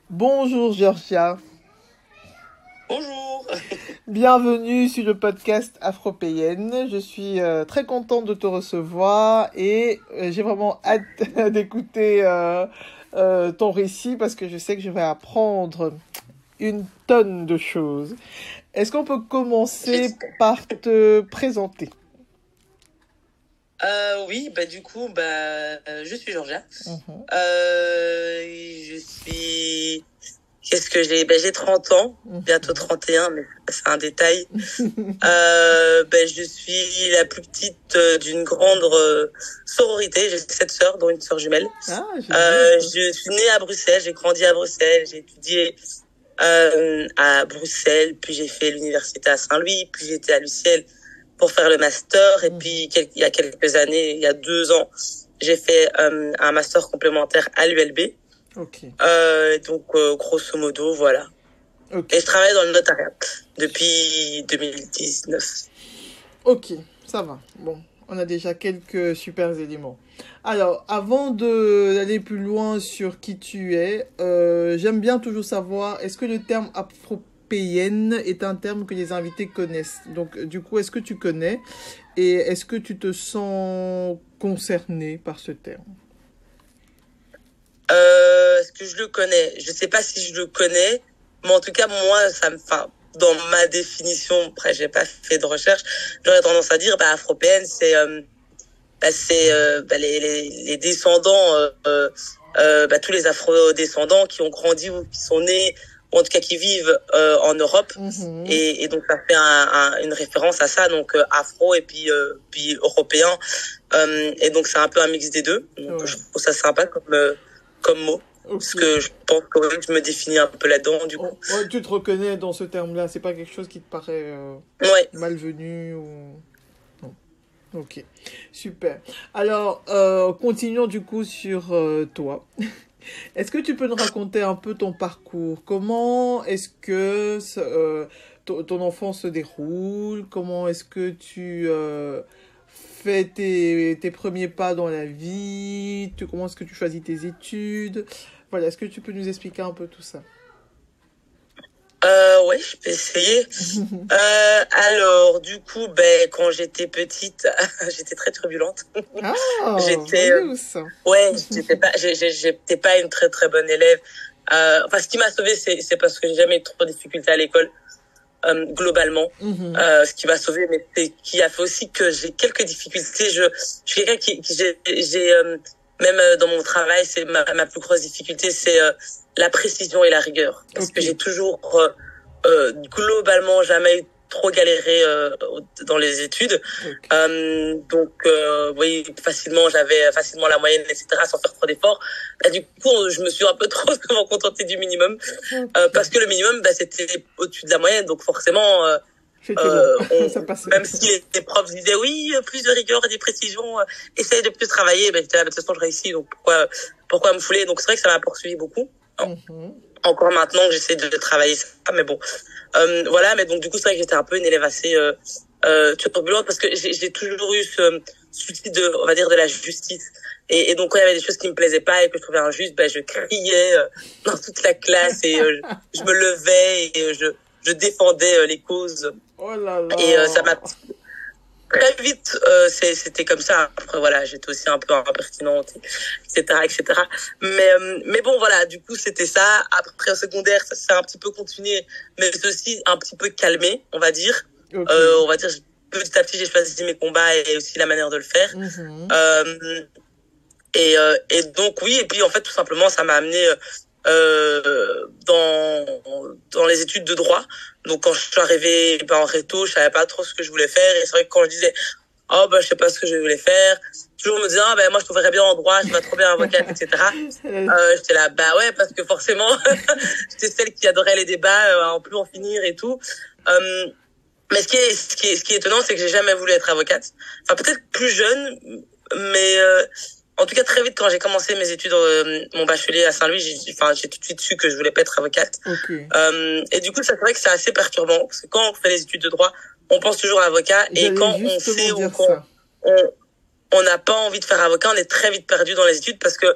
Bonjour Georgia, Bonjour. bienvenue sur le podcast Afropéenne. Je suis très contente de te recevoir et j'ai vraiment hâte d'écouter ton récit parce que je sais que je vais apprendre une tonne de choses. Est-ce qu'on peut commencer par te présenter? Oui, du coup, je suis Georgia. Mhm. Je suis... Qu'est-ce que j'ai? J'ai 30 ans, bientôt 31, mais c'est un détail. Je suis la plus petite d'une grande sororité. J'ai 7 sœurs, dont une sœur jumelle. Ah, génial. Je suis née à Bruxelles, j'ai grandi à Bruxelles, j'ai étudié à Bruxelles, puis j'ai fait l'université à Saint-Louis, puis j'étais à l'UCL pour faire le master, et puis il y a quelques années, il y a 2 ans, j'ai fait un master complémentaire à l'ULB. Ok. Grosso modo, voilà. Ok. Et je travaille dans le notariat depuis 2019. Ok, ça va. Bon, on a déjà quelques super éléments. Alors, avant d'aller plus loin sur qui tu es, j'aime bien toujours savoir, est-ce que le terme afropéenne est un terme que les invités connaissent? Donc, du coup, est-ce que tu connais et est-ce que tu te sens concerné par ce terme? Est-ce que je le connais? Je sais pas si je le connais, mais en tout cas, moi, dans ma définition, après, j'ai pas fait de recherche, j'aurais tendance à dire, afropéenne, les descendants, tous les afro-descendants qui ont grandi ou qui sont nés, ou en tout cas qui vivent en Europe. Mhm. Et donc, ça fait une référence à ça, donc afro et puis européen. Et donc, c'est un peu un mix des deux. Donc, Ouais. je trouve ça sympa comme mot. Ok. Parce que je pense quand même que je me définis un peu là-dedans, du coup. Ouais, tu te reconnais dans ce terme-là, c'est pas quelque chose qui te paraît Ouais. malvenu ou... Non. Ok, super. Alors, continuons du coup sur toi. Est-ce que tu peux nous raconter un peu ton parcours? Comment est-ce que ton enfance se déroule? Comment est-ce que tu fais tes premiers pas dans la vie? Comment est-ce que tu choisis tes études? Voilà, est-ce que tu peux nous expliquer un peu tout ça? Ouais, je peux essayer. Alors, du coup, quand j'étais petite, j'étais très turbulente. Ah, J'étais, joyeuse. ouais, j'étais pas une très très bonne élève. Ce qui m'a sauvée, c'est parce que j'ai jamais eu trop de difficultés à l'école, globalement. Mhm. Ce qui m'a sauvée, mais c'est qui a fait aussi que j'ai quelques difficultés. Je suis quelqu'un même dans mon travail, c'est ma plus grosse difficulté, c'est la précision et la rigueur. Parce que Ok. j'ai toujours globalement jamais eu trop galéré dans les études. Ok. Oui, j'avais facilement la moyenne, etc., sans faire trop d'efforts. Du coup, je me suis un peu trop souvent contentée du minimum, parce que le minimum, c'était au-dessus de la moyenne. Donc forcément, C'était bon, ça passait. même si les profs disaient oui, plus de rigueur et des précisions, essaye de plus travailler, j'étais là, de toute façon, je réussis, donc pourquoi me fouler? Donc c'est vrai que ça m'a poursuivi beaucoup. Mhm. Encore maintenant que j'essaie de travailler ça, mais bon. Voilà, mais donc du coup, c'est vrai que j'étais un peu une élève assez turbulente parce que j'ai toujours eu ce souci on va dire, de la justice. Et donc, quand il y avait des choses qui me plaisaient pas et que je trouvais injustes, je criais dans toute la classe et je me levais et je défendais les causes. Oh là là. Et ça m'a très vite, c'était comme ça. Après, voilà, j'étais aussi un peu impertinente, etc., etc. Mais bon, voilà, du coup, c'était ça. Après, au secondaire, ça s'est un petit peu continué, mais c'est aussi un petit peu calmé, on va dire. Ok. On va dire, petit à petit, j'ai choisi mes combats et aussi la manière de le faire. Mhm. Et donc, oui, et puis, en fait, tout simplement, ça m'a amené dans les études de droit. Donc, quand je suis arrivée en réto, je savais pas trop ce que je voulais faire. Et c'est vrai que quand je disais, je sais pas ce que je voulais faire, toujours me disant, moi, je trouverais bien en droit, je serais trop bien avocate, etc. J'étais là, ouais, parce que forcément, j'étais celle qui adorait les débats, en plus en finir et tout. Mais ce qui est étonnant, c'est que j'ai jamais voulu être avocate. Enfin, peut-être plus jeune, mais en tout cas, très vite, quand j'ai commencé mes études, mon bachelier à Saint-Louis, j'ai tout de suite su que je voulais pas être avocate. Ok. Et du coup, c'est vrai que c'est assez perturbant, parce que quand on fait les études de droit, on pense toujours à avocat, et J'allais quand on justement sait ou dire quand ça. on n'a pas envie de faire avocat, on est très vite perdu dans les études, parce que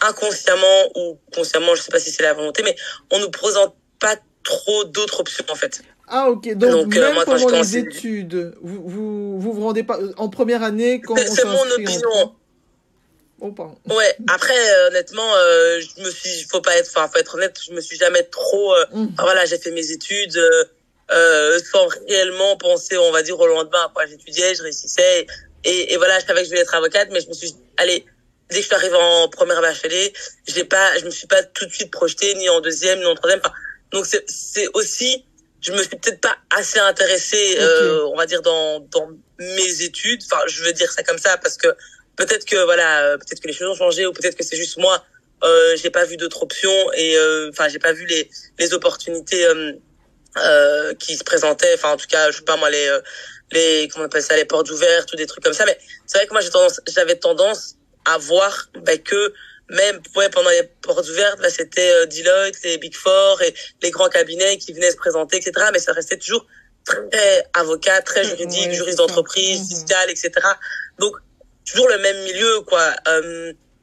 inconsciemment ou consciemment, je sais pas si c'est la volonté, mais on nous présente pas trop d'autres options en fait. Ah, ok. Donc, même Moi, quand pendant j'étais en les CDI, études, vous rendez pas, en première année, quand on c'est mon s'inscrit en opinion. droit? Oh, pardon. Ouais. Après, honnêtement, faut pas être honnête, je me suis jamais trop, Mhm. voilà, j'ai fait mes études sans réellement penser, on va dire, au lendemain. Quoi, j'étudiais, je réussissais, et voilà, je savais que je voulais être avocate, mais allez, dès que je suis arrivée en première bachelier, je me suis pas tout de suite projetée ni en deuxième ni en troisième. Enfin, donc c'est aussi, je me suis peut-être pas assez intéressée, Ok. on va dire dans mes études. Enfin, je veux dire ça comme ça parce que peut-être que voilà, peut-être que les choses ont changé ou peut-être que c'est juste moi. J'ai pas vu d'autres options et enfin j'ai pas vu les opportunités qui se présentaient. Enfin en tout cas, je sais pas moi les comment on appelle ça, les portes ouvertes ou des trucs comme ça. Mais c'est vrai que moi j'avais tendance à voir que même ouais, pendant les portes ouvertes, bah, c'était Deloitte, les Big Four et les grands cabinets qui venaient se présenter, etc. Mais ça restait toujours très avocat, très juridique, Ouais, c'est juriste ça. d'entreprise, Mhm. fiscal, etc. Donc toujours le même milieu, quoi.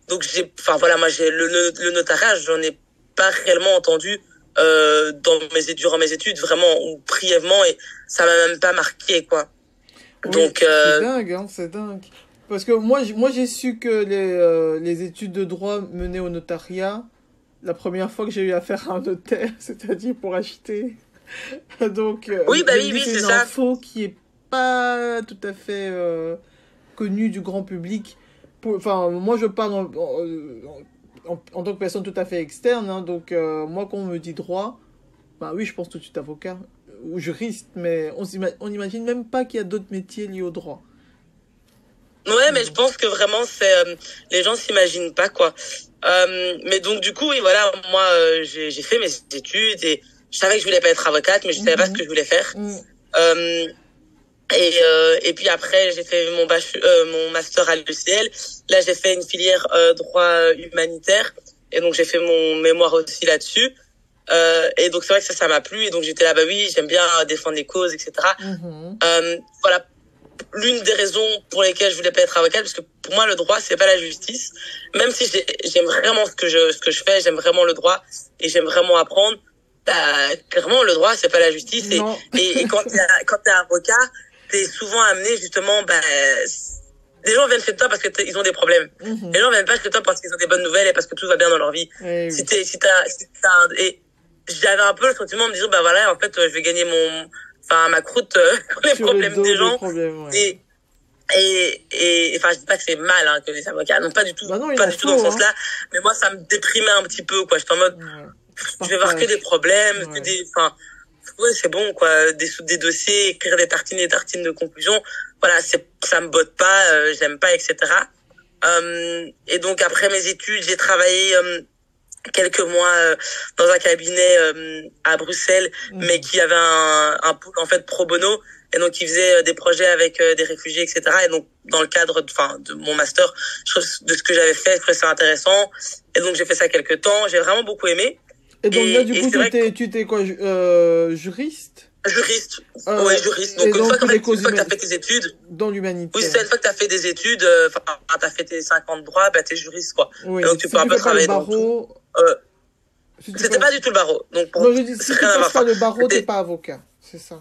Donc enfin voilà, moi le notariat, j'en ai pas réellement entendu durant mes études, vraiment ou brièvement, et ça m'a même pas marqué, quoi. Oui, Donc c'est dingue, hein, c'est dingue. Parce que moi, j'ai su que les études de droit menaient au notariat la première fois que j'ai eu affaire à un notaire, c'est-à-dire pour acheter. Donc, oui, bah je me oui, dis, oui, c'est c'est une ça. info qui est pas tout à fait connue du grand public. Enfin, moi, je parle en tant que personne tout à fait externe. Hein, donc, moi, quand on me dit droit, bah oui, je pense tout de suite avocat ou juriste, mais on n'imagine même pas qu'il y a d'autres métiers liés au droit. Ouais, mais je Donc, pense que vraiment les gens s'imaginent pas, quoi. Mais donc du coup, oui, voilà, moi j'ai fait mes études et je savais que je voulais pas être avocate, mais je savais pas ce mhm, que je voulais faire. mhm, Euh, et puis après, j'ai fait mon master à l'UCL. Là, j'ai fait une filière droit humanitaire. Et donc, j'ai fait mon mémoire aussi là-dessus. Et donc, c'est vrai que ça m'a plu. Et donc, j'étais là, bah oui, j'aime bien défendre les causes, etc. mhm. Voilà, l'une des raisons pour lesquelles je voulais pas être avocate, parce que pour moi, le droit, c'est pas la justice. Même si j'aime vraiment ce que je fais, j'aime vraiment le droit et j'aime vraiment apprendre. Bah, clairement, le droit, c'est pas la justice. Non. Et quand t'es avocat, t'es souvent amené justement, bah, les gens viennent chez toi parce que ils ont des problèmes. Les Mhm. gens viennent pas chez toi parce qu'ils ont des bonnes nouvelles et parce que tout va bien dans leur vie. Eh oui. Et j'avais un peu le sentiment de me dire, bah voilà, en fait, je vais gagner ma croûte pour les Sur le problèmes dos des des gens. problèmes, ouais. Et, enfin, je dis pas que c'est mal, hein, que les avocats, non, Bah non, il pas en du tout dans ce faut, hein. sens-là. Mais moi, ça me déprimait un petit peu, quoi. J'étais en mode, Ouais. je vais voir que des Partage. problèmes, Ouais. ouais, c'est bon, quoi. Des dossiers, écrire des tartines de conclusion. Voilà, ça me botte pas, j'aime pas, etc. Et donc, après mes études, j'ai travaillé, quelques mois dans un cabinet à Bruxelles, mais Mhm. qui avait un pool en fait pro bono, et donc il faisait des projets avec des réfugiés, etc. Et donc dans le cadre de mon master, de ce que j'avais fait, je trouvais ça intéressant, et donc j'ai fait ça quelques temps, j'ai vraiment beaucoup aimé. Et donc là, du Et coup, c'est vrai que tu t'es quoi, juriste? juriste, ouais, juriste. Donc Et donc, les une causes fois que t'as humaines fait tes études, dans oui, c'est l'humanitaire. une fois que t'as fait des études, t'as fait tes 5 ans de droit, bah t'es juriste, quoi. Et Oui. donc tu Si peux un tu peu fais pas le travailler dans tout. barreau, Euh, si tu C'était passes... pas du tout le barreau, donc Non, je dis, c'est si tu rien à voir. passes pas Enfin, le barreau, t'es c'était pas avocat. C'est ça.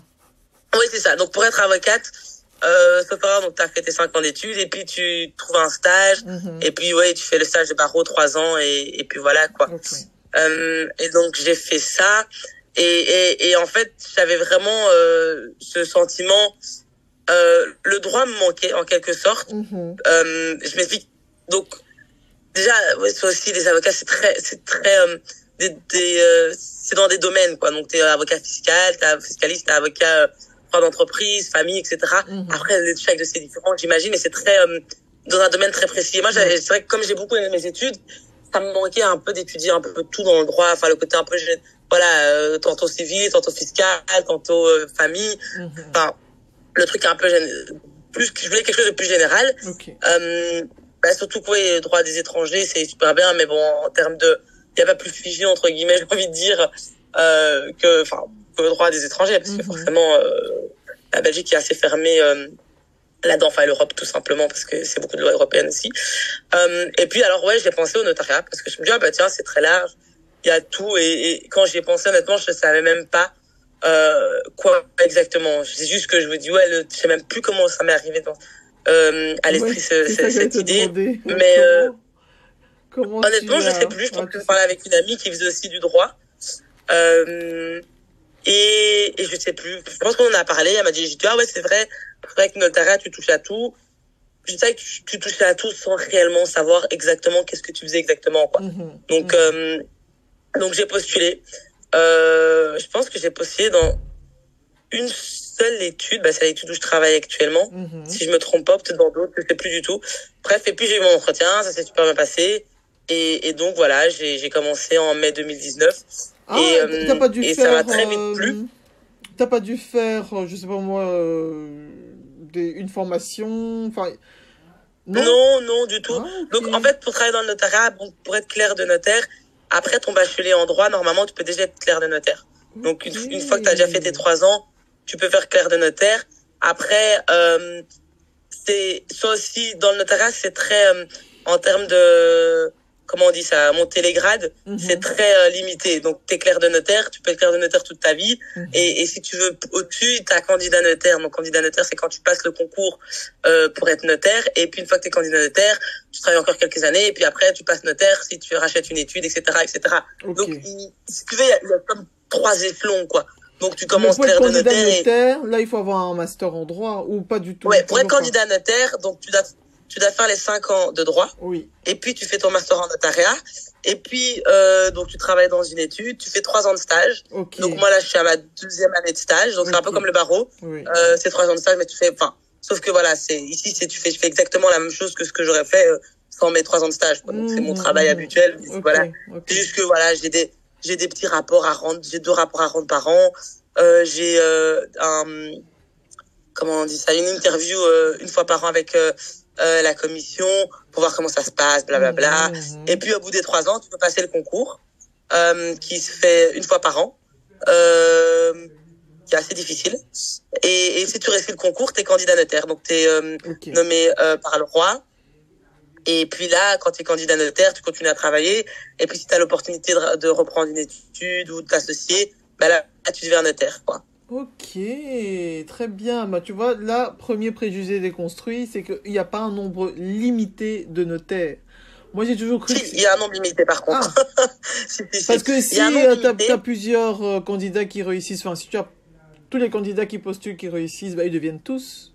oui, c'est ça. Donc, pour être avocate, donc, t'as fait tes 5 ans d'études, et puis tu trouves un stage, Mhm. et puis, ouais, tu fais le stage de barreau 3 ans, et puis voilà, quoi. Ok. Et donc, j'ai fait ça, et en fait, j'avais vraiment, ce sentiment, le droit me manquait, en quelque sorte. Mhm. Je m'explique. Donc, déjà, ouais, c'est aussi, les avocats, c'est très, c'est dans des domaines, quoi. Donc, t'es avocat fiscal, t'es fiscaliste, t'es avocat, droit d'entreprise, famille, etc. Mhm. Après, chaque de ces différents, j'imagine, et c'est très, dans un domaine très précis. Et moi, Ouais. c'est vrai que comme j'ai beaucoup aimé mes études, ça me manquait un peu d'étudier un peu tout dans le droit, enfin, le côté un peu, voilà, tantôt civil, tantôt fiscal, tantôt, famille. Mhm. Enfin, le truc un peu, je voulais quelque chose de plus général. Ok. Bah, surtout que, oui, le droit des étrangers, c'est super bien, mais bon, en termes il y a pas plus figé, entre guillemets, j'ai envie de dire, que le droit des étrangers, parce que Mhm. forcément, la Belgique est assez fermée, là-dedans, enfin l'Europe tout simplement, parce que c'est beaucoup de lois européennes aussi. Et puis alors ouais, j'ai pensé au notariat, parce que je me dis, ah bah tiens, c'est très large, il y a tout, et quand j'y ai pensé, honnêtement, je savais même pas quoi exactement. C'est juste que je me dis, ouais, je sais même plus comment ça m'est arrivé à Ouais, l'esprit c'est ça que j'allais cette te idée. demander. Mais Comment honnêtement, tu je sais as... plus, je pense Ah, que je parlais avec une amie qui faisait aussi du droit. Euh, et je sais plus, je pense qu'on en a parlé, elle m'a dit, j'ai dit, ah ouais, c'est vrai que notariat, tu touches à tout. Je sais que tu touchais à tout sans réellement savoir exactement qu'est-ce que tu faisais exactement, quoi. mhm, Donc, mhm, donc j'ai postulé. Je pense que j'ai postulé dans une seule étude, bah, c'est l'étude où je travaille actuellement. mhm. Si je me trompe pas, peut-être dans d'autres, je sais plus du tout. Bref, et puis j'ai eu mon entretien, ça s'est super bien passé. Et donc voilà, j'ai commencé en mai 2019 Ah, t'as pas dû et ça m'a faire... très vite plu. t'as pas dû faire, je sais pas moi, une formation... Enfin, non? Non, non, du tout. Ah, ok. Donc, en fait, pour travailler dans le notariat, bon, pour être clerc de notaire, après ton bachelier en droit, normalement, tu peux déjà être clerc de notaire. Donc, Ok. une fois que tu as déjà fait tes 3 ans, tu peux faire clerc de notaire. Après, c'est soit aussi dans le notariat, c'est très en termes de comment on dit ça, monter les grades, c'est Mhm, très limité. Donc t'es clerc de notaire, tu peux être clerc de notaire toute ta vie. mhm. Et si tu veux au-dessus, t'as candidat notaire. Donc candidat notaire, c'est quand tu passes le concours pour être notaire. Et puis une fois que t'es candidat notaire, tu travailles encore quelques années. Et puis après, tu passes notaire si tu rachètes une étude, etc., etc. Ok. Donc si tu veux, il y a comme 3 échelons quoi. Donc tu Mais commences pour être clerc de candidat notaire et notaire, là, il faut avoir un master en droit ou pas du tout, ouais, pour être toujours pas. candidat notaire, donc tu dois faire les 5 ans de droit, Oui. et puis tu fais ton master en notariat, et puis donc tu travailles dans une étude, tu fais 3 ans de stage. Ok. Donc moi là, je suis à ma 2e année de stage, donc c'est un peu Ok. comme le barreau. Oui. C'est 3 ans de stage, mais tu fais, enfin, sauf que voilà, c'est ici, je fais exactement la même chose que ce que j'aurais fait sans mes 3 ans de stage, quoi. Donc c'est mon Mhm, travail mhm. habituel. Ok. Voilà, Ok. c'est juste que voilà, j'ai des petits rapports à rendre, j'ai 2 rapports à rendre par an. J'ai comment on dit ça, une interview une fois par an avec la commission pour voir comment ça se passe, blablabla. Mhm, Et mhm. puis au bout des 3 ans, tu peux passer le concours qui se fait une fois par an, euh, qui est assez difficile. Et si tu réussis le concours, t'es candidat notaire, donc t'es Ok. nommé par le roi. Et puis là, quand tu es candidat notaire, tu continues à travailler. Et puis si tu as l'opportunité de reprendre une étude ou de t'associer, bah là, tu deviens notaire, quoi. Ok, très bien. Bah, tu vois, là, premier préjugé déconstruit, c'est qu'il n'y a pas un nombre limité de notaires. Moi, j'ai toujours cru Si, que... il y a un nombre limité par contre. Ah, parce Si. que Il y a un si nombre tu as, limité. plusieurs candidats qui réussissent, enfin, si tu as tous les candidats qui postulent qui réussissent, bah, ils deviennent tous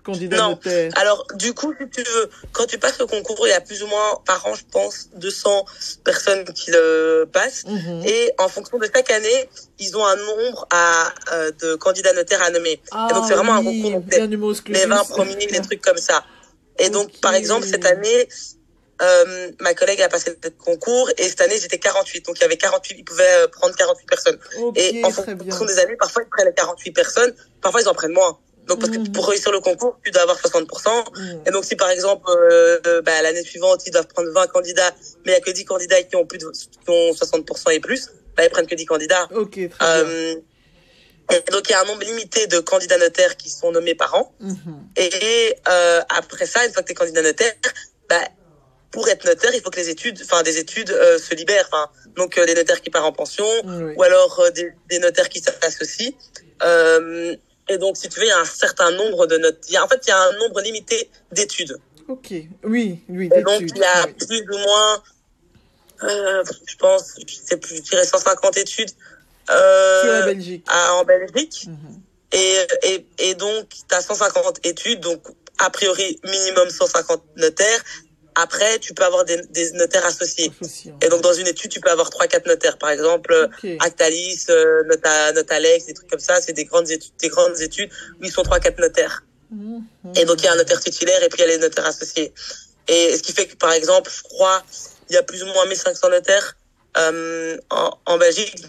candidats Non. notaires. Alors, du coup, si tu veux, quand tu passes le concours, il y a plus ou moins par an, je pense, 200 personnes qui le passent. Mhm. Et en fonction de chaque année, ils ont un nombre de candidats notaires à nommer. Et donc, Ah c'est vraiment un concours, oui, donc il y a un c'est numerus les 20 clausus. premiers, les trucs comme ça. Et donc, Ok, par exemple, cette année, ma collègue a passé le concours et cette année, j'étais 48. Donc, il y avait 48, ils pouvaient prendre 48 personnes. ok, Et en très fonction bien. des années, parfois, ils prennent 48 personnes, parfois, ils en prennent moins. Donc, parce que pour Mhm. réussir le concours, tu dois avoir 60%. Mhm. Et donc, si par exemple, bah, l'année suivante, ils doivent prendre 20 candidats, mais il n'y a que 10 candidats qui ont qui ont 60% et plus, bah, ils prennent que 10 candidats. Ok, très bien. Euh, et donc, il y a un nombre limité de candidats notaires qui sont nommés par an. Mhm. Et après ça, une fois que tu es candidat notaire, bah, pour être notaire, il faut que les études, enfin des études se libèrent. Enfin, donc des notaires qui partent en pension, ou Oui. alors des notaires qui s'associent. Euh, et donc, si tu veux, il y a un certain nombre de notes. En fait, il y a un nombre limité d'études. Ok, oui, oui, Et donc, d'études, il y a oui. plus ou moins, je pense, je sais plus, je dirais 150 études Sur la Belgique. en Belgique. Mhm. Et donc, tu as 150 études, donc a priori minimum 150 notaires. Après, tu peux avoir des notaires associés. Associé, Et donc, oui. dans une étude, tu peux avoir 3 4 notaires. Par exemple, Ok. Actalis, Notalex, des trucs comme ça. C'est des grandes études où ils sont 3 4 notaires. Et donc, il y a un Mhm. notaire titulaire et puis il y a les notaires associés. Et ce qui fait que, par exemple, je crois, il y a plus ou moins 1500 notaires en Belgique.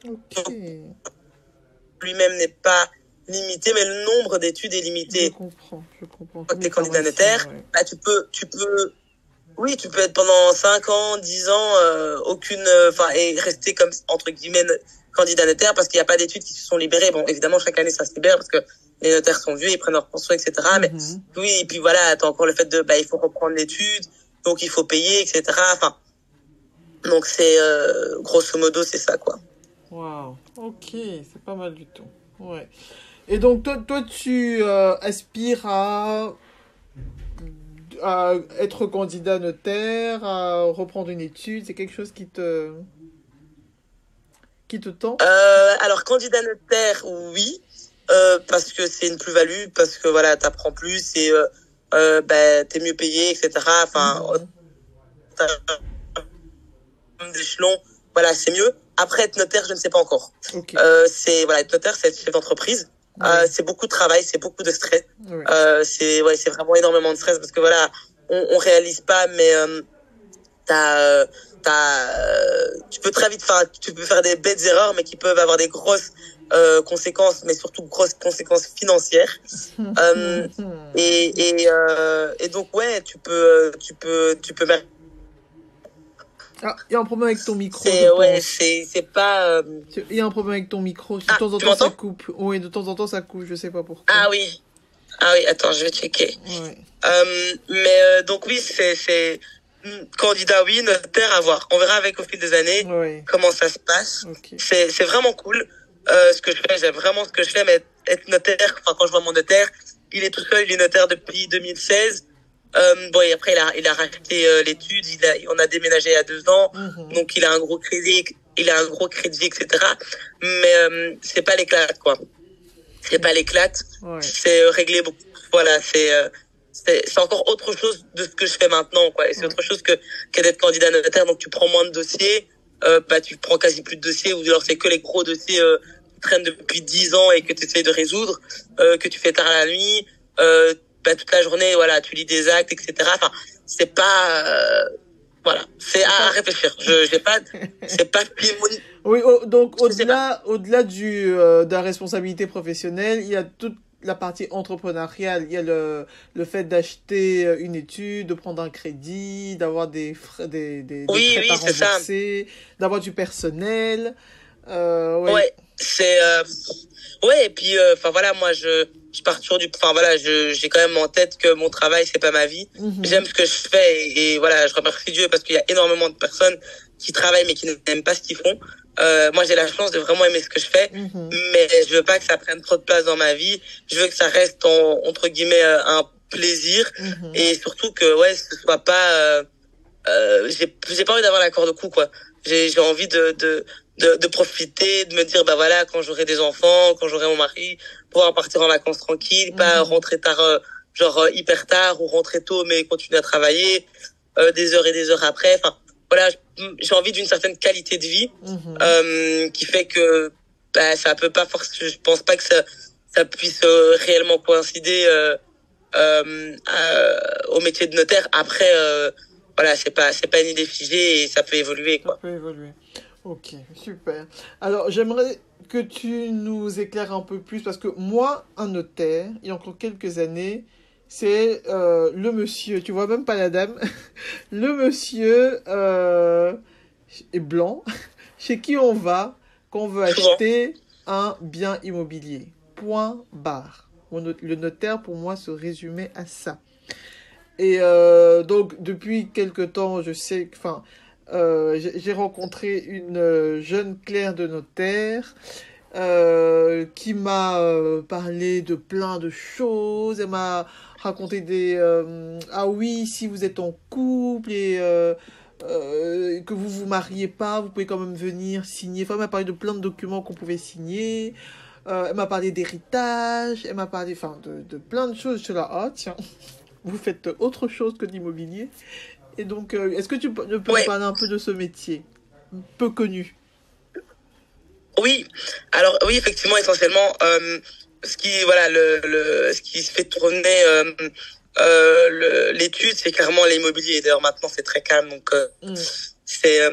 Ok. Donc, lui-même n'est pas limité, mais le nombre d'études est Je limité. comprends, je comprends. Quand Comme tu les es candidat pharmaciens, notaire, ouais. bah, tu peux Oui, tu peux être pendant 5 ans, 10 ans, enfin, et rester comme, entre guillemets, candidat notaire parce qu'il n'y a pas d'études qui se sont libérées. Bon, évidemment, chaque année, ça se libère parce que les notaires sont vieux, ils prennent leur pension, etc. Mais oui, et puis voilà, t'as encore le fait de, bah, il faut reprendre l'étude, donc il faut payer, etc. Enfin, donc c'est, grosso modo, c'est ça, quoi. Waouh, ok, c'est pas mal du tout. Ouais. Et donc, toi tu aspires à être candidat notaire, à reprendre une étude, c'est quelque chose qui te tend? Alors, candidat notaire, oui, parce que c'est une plus-value, parce que voilà, t'apprends plus et bah, t'es mieux payé, etc. Enfin, d'échelon, voilà, c'est mieux. Après, être notaire, je ne sais pas encore. Ok. C'est voilà, être notaire, c'est être chef d'entreprise. Ouais. C'est beaucoup de travail, c'est beaucoup de stress. Ouais. C'est vraiment énormément de stress parce que voilà, on réalise pas, mais tu peux très vite faire, tu peux faire des bêtes erreurs, mais qui peuvent avoir des grosses conséquences, mais surtout grosses conséquences financières. Et donc ouais, tu peux même. Ah, il y a un problème avec ton micro, je C'est ouais, pense. c'est pas. Il y a un problème avec ton micro. De Ah, temps en tu temps, ça m'entends? coupe. Oui, de temps en temps, ça coupe. Je sais pas pourquoi. Ah oui. Ah oui, attends, je vais checker. Ouais. Mais donc oui, c'est candidat, oui, notaire à voir. On verra avec au fil des années Ouais. comment ça se passe. Ok. C'est vraiment cool ce que je fais. J'aime vraiment ce que je fais, mais être notaire. Enfin, quand je vois mon notaire, il est tout seul. Il est notaire depuis 2016. Bon, et après il a racheté l'étude. On a déménagé il y a 2 ans, donc il a un gros crédit. Il a un gros crédit, etc. Mais c'est pas l'éclat, quoi. C'est pas l'éclate, Ouais. c'est réglé beaucoup. Voilà, c'est encore autre chose de ce que je fais maintenant, quoi. Et c'est autre chose que d'être candidat notaire. Donc tu prends moins de dossiers, bah tu prends quasi plus de dossiers, ou alors c'est que les gros dossiers qui traînent depuis 10 ans et que tu essayes de résoudre, que tu fais tard la nuit, bah toute la journée, voilà, tu lis des actes, etc. Enfin, c'est pas voilà, c'est à réfléchir. J'ai pas, c'est pas Oui, donc au-delà de la responsabilité professionnelle, il y a toute la partie entrepreneuriale. Il y a le fait d'acheter une étude, de prendre un crédit, d'avoir des frais, des Oui, prêts à oui, c'est ça. rembourser, d'avoir du personnel. Ouais. Ouais, c'est ouais, et puis enfin voilà, moi je pars toujours du enfin voilà, j'ai quand même en tête que mon travail c'est pas ma vie. J'aime ce que je fais et voilà, je remercie Dieu parce qu'il y a énormément de personnes qui travaillent mais qui n'aiment pas ce qu'ils font. Moi j'ai la chance de vraiment aimer ce que je fais, mais je veux pas que ça prenne trop de place dans ma vie. Je veux que ça reste entre guillemets un plaisir et surtout que ouais, ce soit pas j'ai pas envie d'avoir la corde au cou, quoi. J'ai envie de profiter, de me dire, bah voilà, quand j'aurai des enfants, quand j'aurai mon mari, pouvoir partir en vacances tranquille, pas rentrer tard, hyper tard, ou rentrer tôt, mais continuer à travailler, des heures et des heures après. Enfin, voilà, j'ai envie d'une certaine qualité de vie, qui fait que, bah, ça peut pas forcément, je pense pas que ça puisse réellement coïncider, au métier de notaire. Après, voilà, c'est pas une idée figée et ça peut évoluer, quoi. Ça peut évoluer. Ok, super. Alors, j'aimerais que tu nous éclaires un peu plus, parce que moi, un notaire, il y a encore quelques années, c'est le monsieur, tu vois, même pas la dame, le monsieur est blanc, chez qui on va quand on veut acheter un bien immobilier. Point barre. Le notaire, pour moi, se résumait à ça. Et donc, depuis quelque temps, je sais, enfin, j'ai rencontré une jeune clerc de notaire qui m'a parlé de plein de choses. Elle m'a raconté ah oui, si vous êtes en couple et que vous vous mariez pas, vous pouvez quand même venir signer. Enfin, elle m'a parlé de plein de documents qu'on pouvait signer. Elle m'a parlé d'héritage. Elle m'a parlé, enfin, de plein de choses. Je suis là, ah tiens, vous faites autre chose que d'immobilier. Et donc, est-ce que tu peux nous parler un peu de ce métier peu connu? Oui, alors oui, effectivement, essentiellement, ce qui se fait tourner l'étude, c'est clairement l'immobilier. D'ailleurs, maintenant, c'est très calme, donc c'est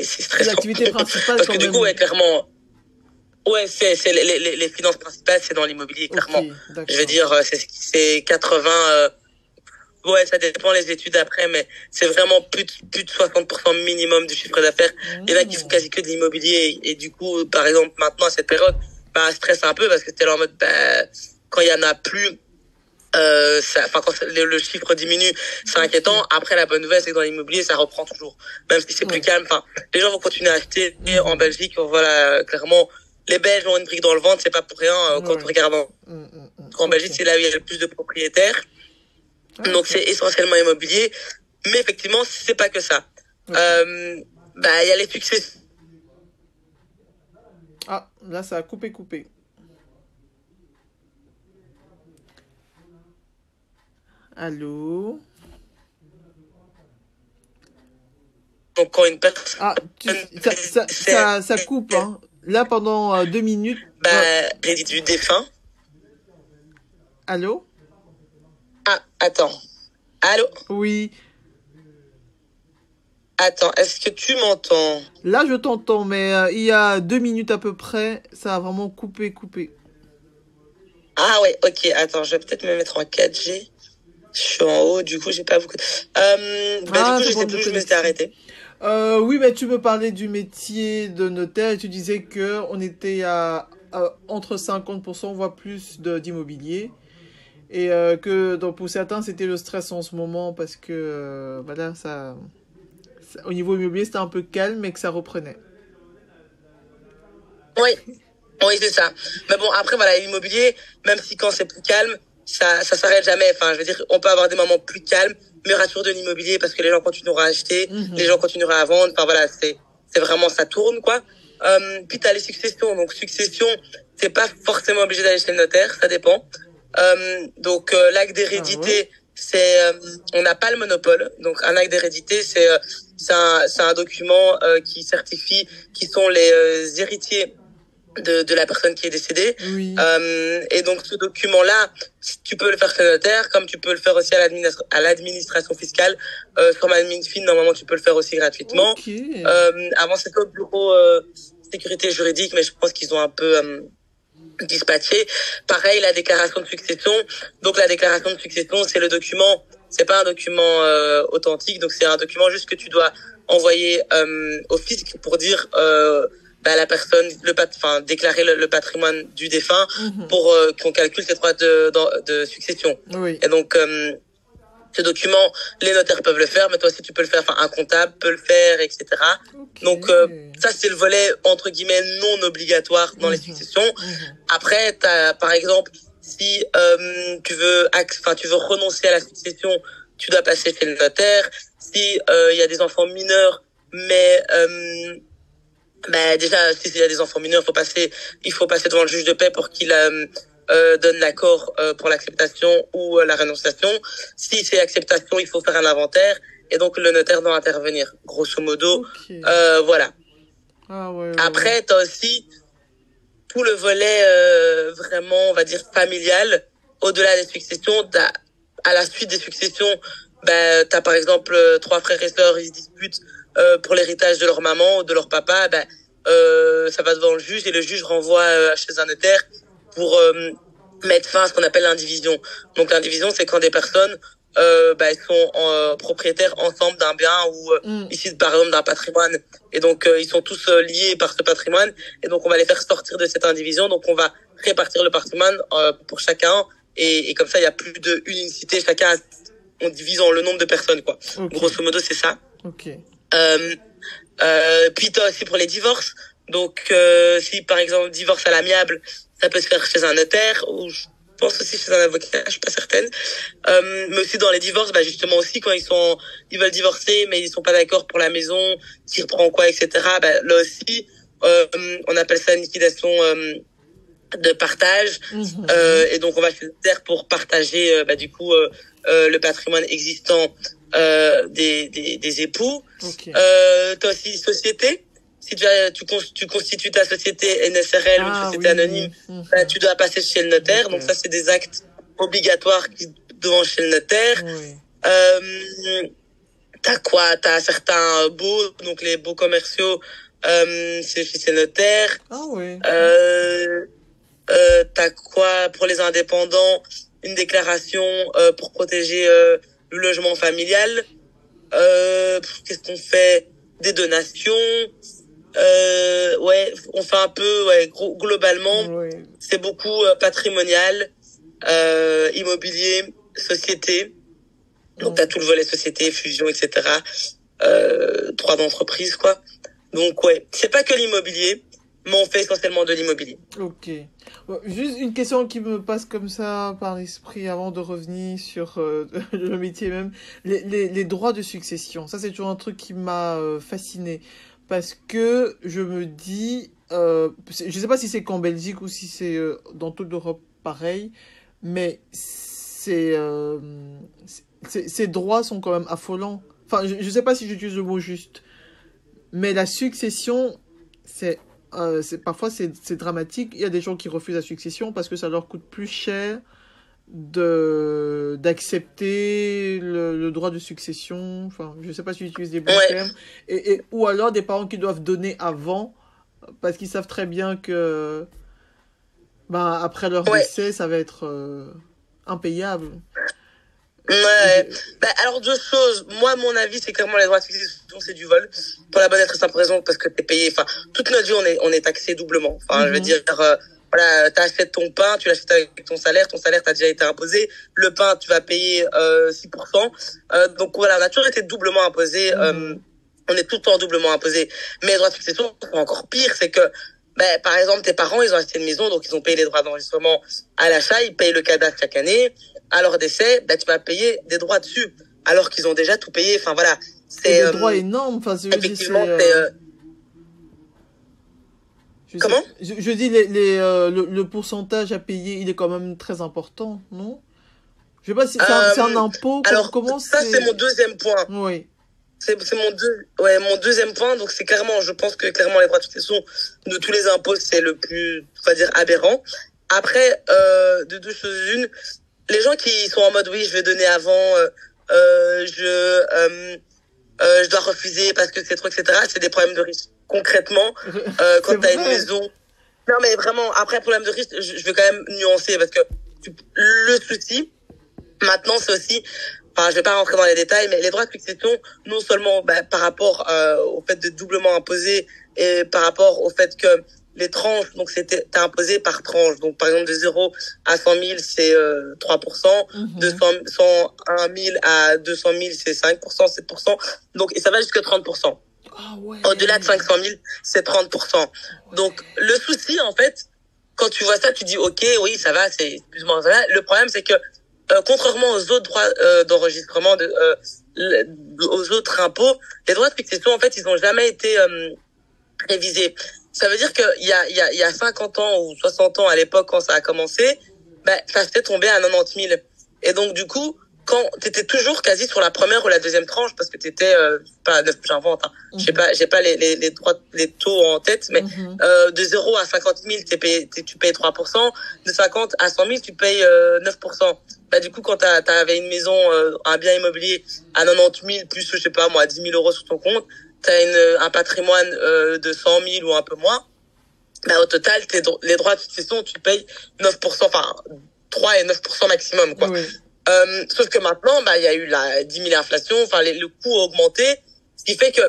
stressant. L'activité principale, parce que du coup, ouais, clairement, ouais, c'est les finances principales, c'est dans l'immobilier, clairement. Okay, je veux dire, c'est 80 Ouais, ça dépend les études après, mais c'est vraiment plus de 60% minimum du chiffre d'affaires. Il y en a qui font quasi que de l'immobilier et du coup, par exemple, maintenant, à cette période, bah, stresse un peu parce que t'es là en mode, bah, quand il y en a plus, quand le chiffre diminue, c'est inquiétant. Après, la bonne nouvelle, c'est que dans l'immobilier, ça reprend toujours. Même si c'est plus calme. Enfin, les gens vont continuer à acheter en Belgique. Voilà, clairement, les Belges ont une brique dans le ventre, c'est pas pour rien, quand on regarde en Belgique, c'est là où il y a le plus de propriétaires. Donc, c'est essentiellement immobilier. Mais effectivement, c'est pas que ça. Bah, il y a les succès. Ah, là, ça a coupé. Allô? Donc, quand une personne... Ah, ça coupe, hein. Là, pendant 2 minutes. Bah, crédit du défunt. Allô? Ah, attends. Allô? Oui. Attends, est-ce que tu m'entends? Là, je t'entends, mais il y a 2 minutes à peu près, ça a vraiment coupé. Ah ouais, ok, attends, je vais peut-être me mettre en 4G. Je suis en haut, du coup, j'ai pas beaucoup de... du coup, je sais plus où je m'étais arrêté. Oui, mais tu me parlais du métier de notaire et tu disais que on était à entre 50% voire plus d'immobilier. Et que donc pour certains, c'était le stress en ce moment parce que voilà, au niveau immobilier, c'était un peu calme, mais que ça reprenait. Oui, oui, c'est ça. Mais bon, après, voilà, l'immobilier, même si quand c'est plus calme, ça s'arrête jamais. Enfin, je veux dire, on peut avoir des moments plus calmes, mais il y aura toujours de l'immobilier parce que les gens continueront à acheter, les gens continueront à vendre. Enfin, voilà, c'est vraiment, ça tourne, quoi. Puis t'as les successions. Donc, succession, c'est pas forcément obligé d'aller chez le notaire, ça dépend. Donc, l'acte d'hérédité, on n'a pas le monopole. Donc, un acte d'hérédité, c'est un document qui certifie qui sont les héritiers de la personne qui est décédée. Oui. Et donc, ce document-là, tu peux le faire chez le notaire, comme tu peux le faire aussi à l'administration fiscale. Sur MadminFin, normalement, tu peux le faire aussi gratuitement. Okay. Avant, c'était au bureau sécurité juridique, mais je pense qu'ils ont un peu dispatché. Pareil, la déclaration de succession. Donc, la déclaration de succession, c'est le document, c'est pas un document authentique, donc c'est un document juste que tu dois envoyer au fisc pour dire la personne, déclarer le patrimoine du défunt pour qu'on calcule ses droits de succession. Oui. Et donc, ce document, les notaires peuvent le faire, mais toi aussi tu peux le faire, enfin un comptable peut le faire, etc. Okay. Donc ça c'est le volet entre guillemets non obligatoire dans les successions. Après, t'as, par exemple, si tu veux renoncer à la succession, tu dois passer chez le notaire. Si y a des enfants mineurs, mais déjà si il y a des enfants mineurs, il faut passer devant le juge de paix pour qu'il donne l'accord pour l'acceptation ou la rénonciation. Si c'est acceptation, il faut faire un inventaire et donc le notaire doit intervenir. Grosso modo, okay. Voilà. Ah, ouais. Après, t'as aussi tout le volet vraiment, on va dire, familial. Au-delà des successions, à la suite des successions, t'as par exemple 3 frères et sœurs, ils se disputent pour l'héritage de leur maman ou de leur papa. Ça va devant le juge et le juge renvoie chez un notaire pour mettre fin à ce qu'on appelle l'indivision. Donc l'indivision, c'est quand des personnes sont propriétaires ensemble d'un bien ou ici par exemple d'un patrimoine et donc ils sont tous liés par ce patrimoine et donc on va les faire sortir de cette indivision, donc on va répartir le patrimoine pour chacun et comme ça il y a plus de unicité, chacun on divise en le nombre de personnes quoi. Okay. Grosso modo c'est ça. Okay. Puis t'as aussi pour les divorces, donc si par exemple divorce à l'amiable, ça peut se faire chez un notaire ou je pense aussi chez un avocat, je suis pas certaine. Mais aussi dans les divorces, justement aussi quand ils veulent divorcer mais ils sont pas d'accord pour la maison, qui reprend quoi, etc. Là aussi, on appelle ça une liquidation de partage. Et donc on va chez le notaire pour partager le patrimoine existant des époux. Okay. T'as aussi société. Si tu constitues ta société NSRL ou une société anonyme, tu dois passer chez le notaire. Okay. Donc ça, c'est des actes obligatoires qui devant chez le notaire. Oui. T'as quoi? T'as certains baux, donc les baux commerciaux, c'est chez le notaire. Ah oui. T'as quoi pour les indépendants? Une déclaration pour protéger le logement familial. Qu'est-ce qu'on fait? Des donations. Ouais, on fait un peu, ouais, globalement, Oui. c'est beaucoup patrimonial, immobilier, société. Donc, t'as tout le volet société, fusion, etc. Droit d'entreprise, quoi. Donc, ouais, c'est pas que l'immobilier, mais on fait essentiellement de l'immobilier. Ok. Bon, juste une question qui me passe comme ça par l'esprit avant de revenir sur le métier même. Les droits de succession, ça c'est toujours un truc qui m'a fasciné. Parce que je me dis, je sais pas si c'est qu'en Belgique ou si c'est dans toute l'Europe pareil, mais ces droits sont quand même affolants. Enfin, je sais pas si j'utilise le mot juste, mais la succession, parfois c'est dramatique. Il y a des gens qui refusent la succession parce que ça leur coûte plus cher d'accepter le droit de succession. Enfin, je sais pas si j'utilise des bons Ouais, termes. Ou alors des parents qui doivent donner avant parce qu'ils savent très bien que ben, après leur ouais. décès, ça va être impayable. Ouais. Je- Bah, alors deux choses. Moi, mon avis, c'est clairement les droits de succession, c'est du vol. Pour la bonne et très simple raison, parce que t'es payé. Enfin, toute notre vie, on est taxé doublement. Enfin, je veux Mhm. dire, voilà, t'achètes ton pain, tu l'achètes avec ton salaire. Ton salaire t'a déjà été imposé. Le pain, tu vas payer 6%. Donc voilà, on a toujours été doublement imposé. Mhm. On est tout le temps doublement imposé. Mais les droits de succession, c'est encore pire, c'est que par exemple, tes parents, ils ont acheté une maison, donc ils ont payé les droits d'enregistrement à l'achat, ils payent le cadastre chaque année. À leur décès, tu vas payer des droits dessus, alors qu'ils ont déjà tout payé. Enfin voilà, Et c'est des droits énormes. Enfin, je veux dire, effectivement, c'est je sais, comment? je dis le pourcentage à payer, il est quand même très important, non? Je sais pas si c'est un Euh, impôt. alors Comment ça, c'est mon c'est? deuxième point. Oui. C'est mon deuxième point. Donc c'est clairement, je pense que clairement les droits de succession de tous les impôts, c'est le plus, on va dire, aberrant. Après, de deux choses une, les gens qui sont en mode oui, je vais donner avant, je dois refuser parce que c'est trop, etc. C'est des problèmes de risque. Concrètement, C'est quand tu as une vrai. maison, non mais vraiment, après problème de risque, je vais quand même nuancer parce que le souci, maintenant, c'est aussi, enfin, je vais pas rentrer dans les détails, mais les droits de succession, non seulement par rapport au fait de doublement imposer et par rapport au fait que les tranches, donc t'es imposé par tranche. Donc, par exemple, de 0 à 100 000, c'est 3%. De Mhm. 101 000 à 200 000, c'est 5%, 7%. Donc, et ça va jusqu'à 30%. Ah Au-delà de ouais. 500 000, c'est 30%. Donc, Ouais. le souci, en fait, quand tu vois ça, tu dis, OK, oui, ça va, c'est plus ou moins ça. Le problème, c'est que, contrairement aux autres droits d'enregistrement, aux autres impôts, les droits de succession, en fait, ils n'ont jamais été révisés. Ça veut dire il y a 50 ans ou 60 ans à l'époque, quand ça a commencé, ça s'était tombé à 90 000. Et donc, du coup, quand t'étais toujours quasi sur la première ou la deuxième tranche, parce que t'étais, pas, j'invente, hein. Mhm. J'ai pas les taux en tête, mais, Mhm. de 0 à 50 000, tu payes 3%. De 50 à 100 000, tu payes, 9%. Du coup, quand t'avais une maison, un bien immobilier à 90 000, plus, je sais pas, moi, 10 000 euros sur ton compte, un patrimoine, de 100 000 ou un peu moins, au total, les droits de succession, tu payes 9%, enfin, 3 et 9% maximum, quoi. Oui. Sauf que maintenant, il y a eu la 10 000 inflation, enfin, le coût a augmenté, ce qui fait que,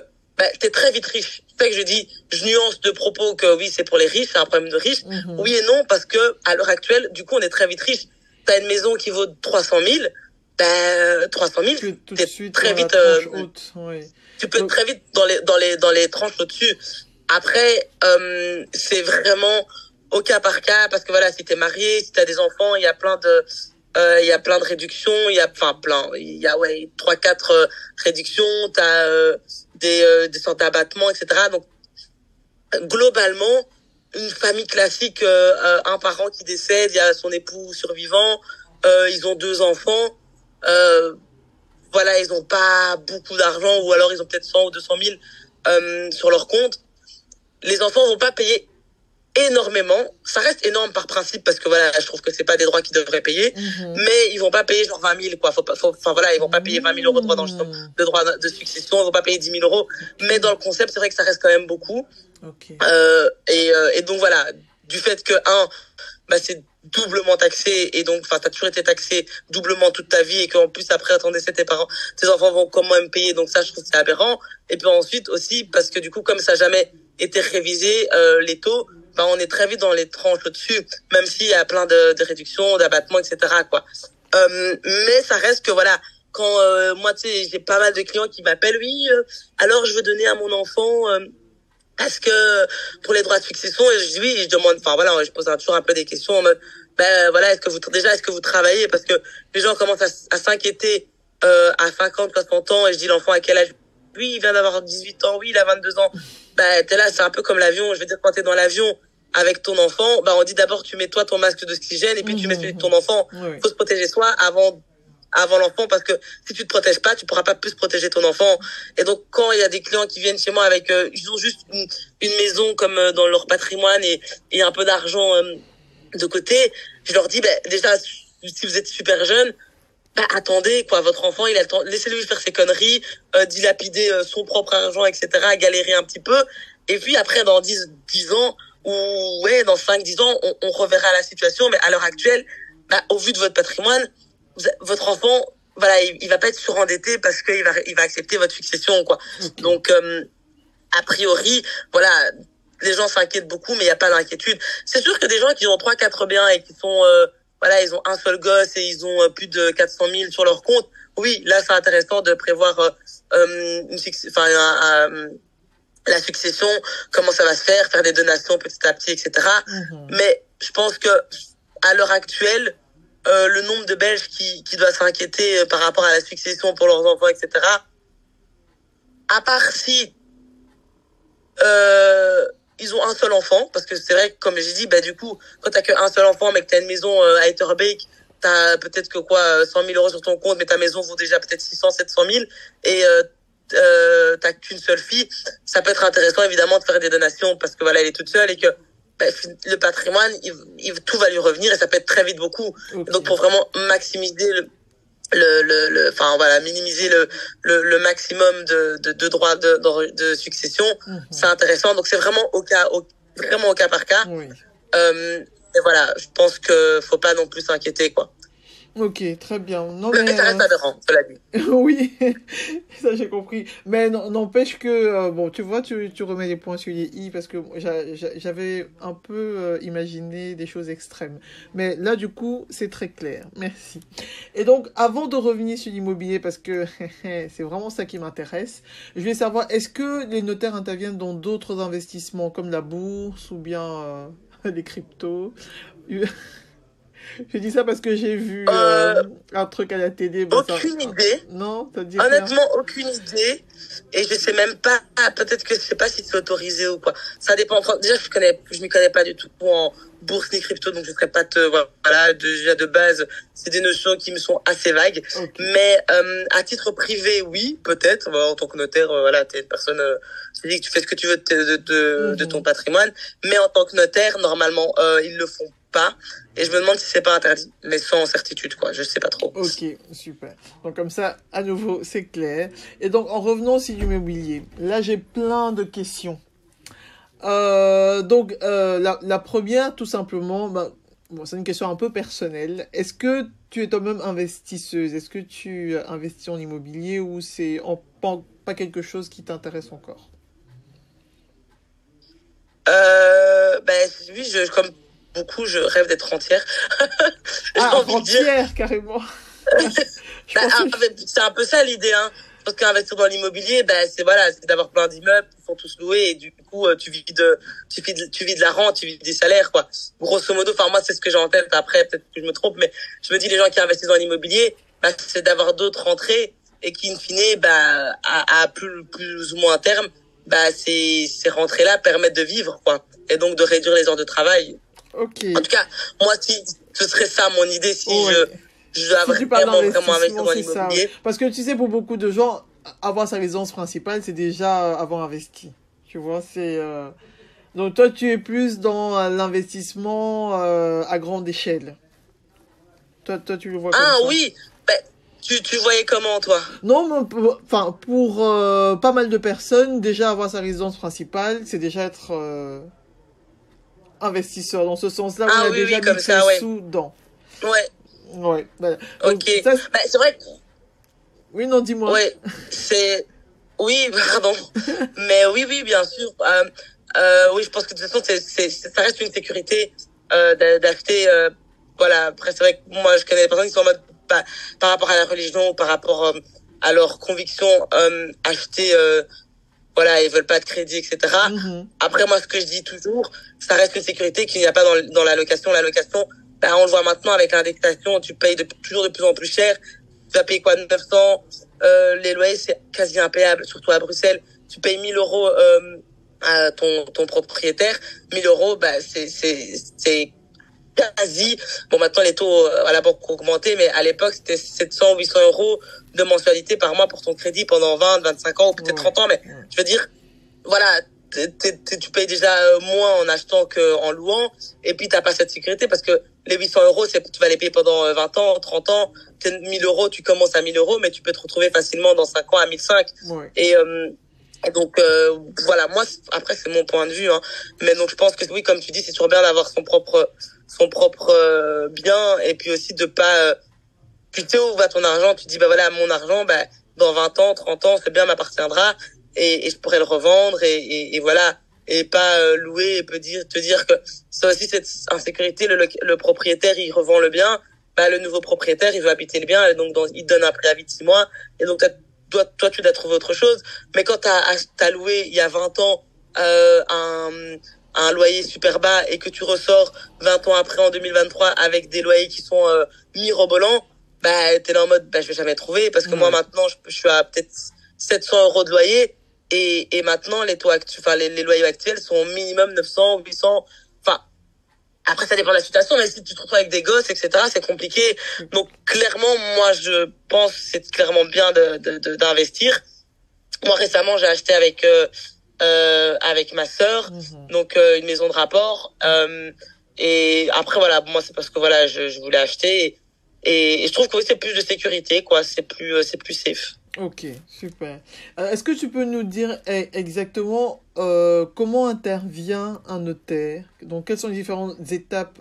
t'es très vite riche. C'est ça que je dis, je nuance de propos que oui, c'est pour les riches, c'est un problème de riches. Mhm. Oui et non, parce que, à l'heure actuelle, du coup, on est très vite riche. T'as une maison qui vaut 300 000, 300 000, Tu es tout de t'es suite très dans la vite, tranche haute. Oui. tu peux être Donc, très vite dans les tranches au-dessus. Après, c'est vraiment au cas par cas, parce que voilà, si t'es marié, si t'as des enfants, il y a plein de réductions, il y a, ouais, 3, 4 réductions, t'as, des sortes d'abattements, etc. Donc, globalement, une famille classique, un parent qui décède, il y a son époux survivant, ils ont 2 enfants, euh, voilà, ils ont pas beaucoup d'argent, ou alors ils ont peut-être 100 ou 200 000 sur leur compte. Les enfants vont pas payer énormément. Ça reste énorme par principe, parce que voilà, je trouve que c'est pas des droits qu'ils devraient payer, mhm. mais ils vont pas payer genre 20 000, quoi. Enfin voilà, ils vont pas payer 20 000 euros Mhm. de droits de succession, ils vont pas payer 10 000 euros. Ok. Mais dans le concept, c'est vrai que ça reste quand même beaucoup. Ok. Et donc voilà, du fait que bah c'est doublement taxé et donc enfin t'as toujours été taxé doublement toute ta vie et qu'en plus après ton décès tes enfants vont quand même payer, donc ça je trouve que c'est aberrant. Et puis ensuite aussi parce que du coup comme ça n'a jamais été révisé les taux, bah on est très vite dans les tranches au-dessus, même s'il y a plein de réductions, d'abattements, etc. quoi. Mais ça reste que voilà, quand moi tu sais j'ai pas mal de clients qui m'appellent, oui alors je veux donner à mon enfant parce que pour les droits de succession, et je dis oui, et je demande, enfin voilà, je pose toujours un peu des questions en mode, ben voilà, est-ce que vous travaillez, parce que les gens commencent à s'inquiéter à 50, 60 ans, et je dis l'enfant à quel âge? Oui, il vient d'avoir 18 ans, oui, il a 22 ans. Ben t'es là, c'est un peu comme l'avion. Je veux dire, quand t'es dans l'avion avec ton enfant, ben on dit d'abord tu mets toi ton masque d'oxygène et puis tu mets celui de ton enfant. Oui. Faut se protéger soi avant l'enfant, parce que si tu te protèges pas, tu pourras pas plus protéger ton enfant. Et donc quand il y a des clients qui viennent chez moi avec ils ont juste une maison comme dans leur patrimoine et un peu d'argent de côté, je leur dis déjà si vous êtes super jeune, attendez quoi, votre enfant il a le temps, laissez-le faire ses conneries, dilapider son propre argent, etc., galérer un petit peu, et puis après dans 10 ans ou ouais dans 5 10 ans on reverra la situation. Mais à l'heure actuelle, au vu de votre patrimoine, votre enfant, voilà, il va pas être surendetté parce qu'il va accepter votre succession, quoi. Okay. Donc, a priori, voilà, les gens s'inquiètent beaucoup, mais il n'y a pas d'inquiétude. C'est sûr que des gens qui ont 3-4 biens et qui sont, voilà, ils ont un seul gosse et ils ont plus de 400 000 sur leur compte. Oui, là, c'est intéressant de prévoir la succession, comment ça va se faire des donations petit à petit, etc. Mais je pense que à l'heure actuelle, le nombre de Belges qui doivent s'inquiéter par rapport à la succession pour leurs enfants, etc. À part si ils ont un seul enfant, parce que c'est vrai que comme j'ai dit, du coup, quand t'as qu'un seul enfant mais que t'as une maison à Etterbeek, t'as peut-être que 100 000 euros sur ton compte, mais ta maison vaut déjà peut-être 600, 700 000 et t'as qu'une seule fille. Ça peut être intéressant évidemment de faire des donations parce que voilà, elle est toute seule et que le patrimoine, tout va lui revenir et ça peut être très vite beaucoup. Okay. Donc pour vraiment maximiser enfin voilà, minimiser le maximum de droits de succession, c'est intéressant. Donc c'est vraiment au cas par cas. Oui. Et voilà, je pense que faut pas non plus s'inquiéter, quoi. Ok, très bien. Non, mais ça reste aberrant, cela dit. Oui, ça j'ai compris. Mais n'empêche que, bon, tu vois, tu remets les points sur les i parce que j'avais un peu imaginé des choses extrêmes. Mais là, du coup, c'est très clair. Merci. Et donc, avant de revenir sur l'immobilier, parce que c'est vraiment ça qui m'intéresse, je voulais savoir, est-ce que les notaires interviennent dans d'autres investissements comme la bourse ou bien les cryptos? Je dis ça parce que j'ai vu un truc à la télé. Aucune idée. Non, t'as dit honnêtement, aucune idée. Et je sais même pas, peut-être que je sais pas si c'est autorisé ou quoi. Ça dépend. Enfin, déjà, je m'y connais pas du tout en bourse ni crypto, donc je serais pas voilà, déjà de base, c'est des notions qui me sont assez vagues. Okay. Mais à titre privé, oui, peut-être. En tant que notaire, voilà, t'es une personne, tu dis que tu fais ce que tu veux de ton patrimoine. Mais en tant que notaire, normalement, ils le font pas, et je me demande si c'est pas interdit, mais sans certitude, quoi, je sais pas trop. Ok, super. Donc comme ça, à nouveau, c'est clair. Et donc en revenant sur l'immobilier, là j'ai plein de questions. Donc la première, tout simplement, bon, c'est une question un peu personnelle. Est-ce que tu es toi-même investisseuse? Est-ce que tu investis en immobilier ou c'est pas quelque chose qui t'intéresse encore? Oui, comme beaucoup, je rêve d'être entière. Entière, carrément. C'est un peu ça l'idée, hein. Parce qu'investir dans l'immobilier, c'est d'avoir plein d'immeubles qui sont tous loués et du coup, tu vis de la rente, tu vis des salaires, quoi. Grosso modo, enfin, moi, c'est ce que j'ai en tête. Après, peut-être que je me trompe, mais je me dis, les gens qui investissent dans l'immobilier, c'est d'avoir d'autres rentrées et qui, in fine, à plus ou moins terme, ces rentrées-là permettent de vivre, quoi. Et donc, de réduire les heures de travail. Okay. En tout cas, moi, ce serait ça mon idée si je dois vraiment investir dans l'immobilier. Ça. Parce que tu sais, pour beaucoup de gens, avoir sa résidence principale, c'est déjà avoir investi. Tu vois, c'est... Donc toi, tu es plus dans l'investissement à grande échelle. Toi, tu le vois comme ça. Ah oui, tu voyais comment, toi? Non, mais pour pas mal de personnes, déjà avoir sa résidence principale, c'est déjà être investisseur dans ce sens-là, Ah on a oui, déjà oui, comme mis ça, ses ouais. sous dans. Ouais, Ouais, voilà. Donc, ok. ça, Bah, c'est vrai que, oui, non, dis-moi. ouais, c'est, oui, pardon. Mais oui, oui, bien sûr. Oui, je pense que de toute façon, ça reste une sécurité d'acheter. Voilà. Après, c'est vrai que moi, je connais des personnes qui sont en mode par rapport à la religion, par rapport à leurs convictions, acheter. Voilà, ils veulent pas de crédit, etc. Mhm. Après, moi, ce que je dis toujours, ça reste une sécurité qu'il n'y a pas dans la location. La location, ben, on le voit maintenant avec l'indexation, tu payes toujours de plus en plus cher. Tu vas payer quoi, 900, les loyers, c'est quasi impayable, surtout à Bruxelles. Tu payes 1000 euros, à ton propriétaire. 1000 euros, bah, c'est quasi, bon, maintenant, les taux à la banque ont augmenté, mais à l'époque, c'était 700, 800 euros de mensualité par mois pour ton crédit pendant 20, 25 ans ou peut-être 30 ans. Mais je veux dire, voilà, tu payes déjà moins en achetant qu'en louant, et puis t'as pas cette sécurité parce que les 800 euros, tu vas les payer pendant 20 ans, 30 ans. 1000 euros, tu commences à 1000 euros, mais tu peux te retrouver facilement dans 5 ans à 1005. Ouais. Et donc, voilà, moi, après, c'est mon point de vue, hein. Mais donc, je pense que oui, comme tu dis, c'est toujours bien d'avoir son propre bien, et puis aussi de pas, tu sais où va ton argent, tu dis, bah voilà, mon argent, bah, dans 20 ans, 30 ans, ce bien m'appartiendra, et je pourrais le revendre, et voilà, et pas louer, et te dire que ça aussi, cette insécurité, le propriétaire, il revend le bien, bah, le nouveau propriétaire, il veut habiter le bien, et donc, il donne un préavis de 6 mois, et donc, toi, tu dois trouver autre chose. Mais quand t'as loué il y a 20 ans un loyer super bas et que tu ressors 20 ans après en 2023 avec des loyers qui sont mirobolants, bah t'es là en mode bah je vais jamais trouver parce que moi maintenant je suis à peut-être 700 euros de loyer et maintenant les taux actuels, enfin les loyers actuels sont au minimum 900, 800. Enfin après ça dépend de la situation, mais si tu te retrouves avec des gosses, etc., c'est compliqué. Donc clairement, moi je pense que c'est clairement bien d'investir. Moi récemment j'ai acheté avec ma sœur, donc une maison de rapport. Et après voilà, moi c'est parce que voilà je voulais acheter et je trouve que oui, c'est plus de sécurité quoi, c'est plus safe. Ok, super. Est-ce que tu peux nous dire exactement comment intervient un notaire? Donc, quelles sont les différentes étapes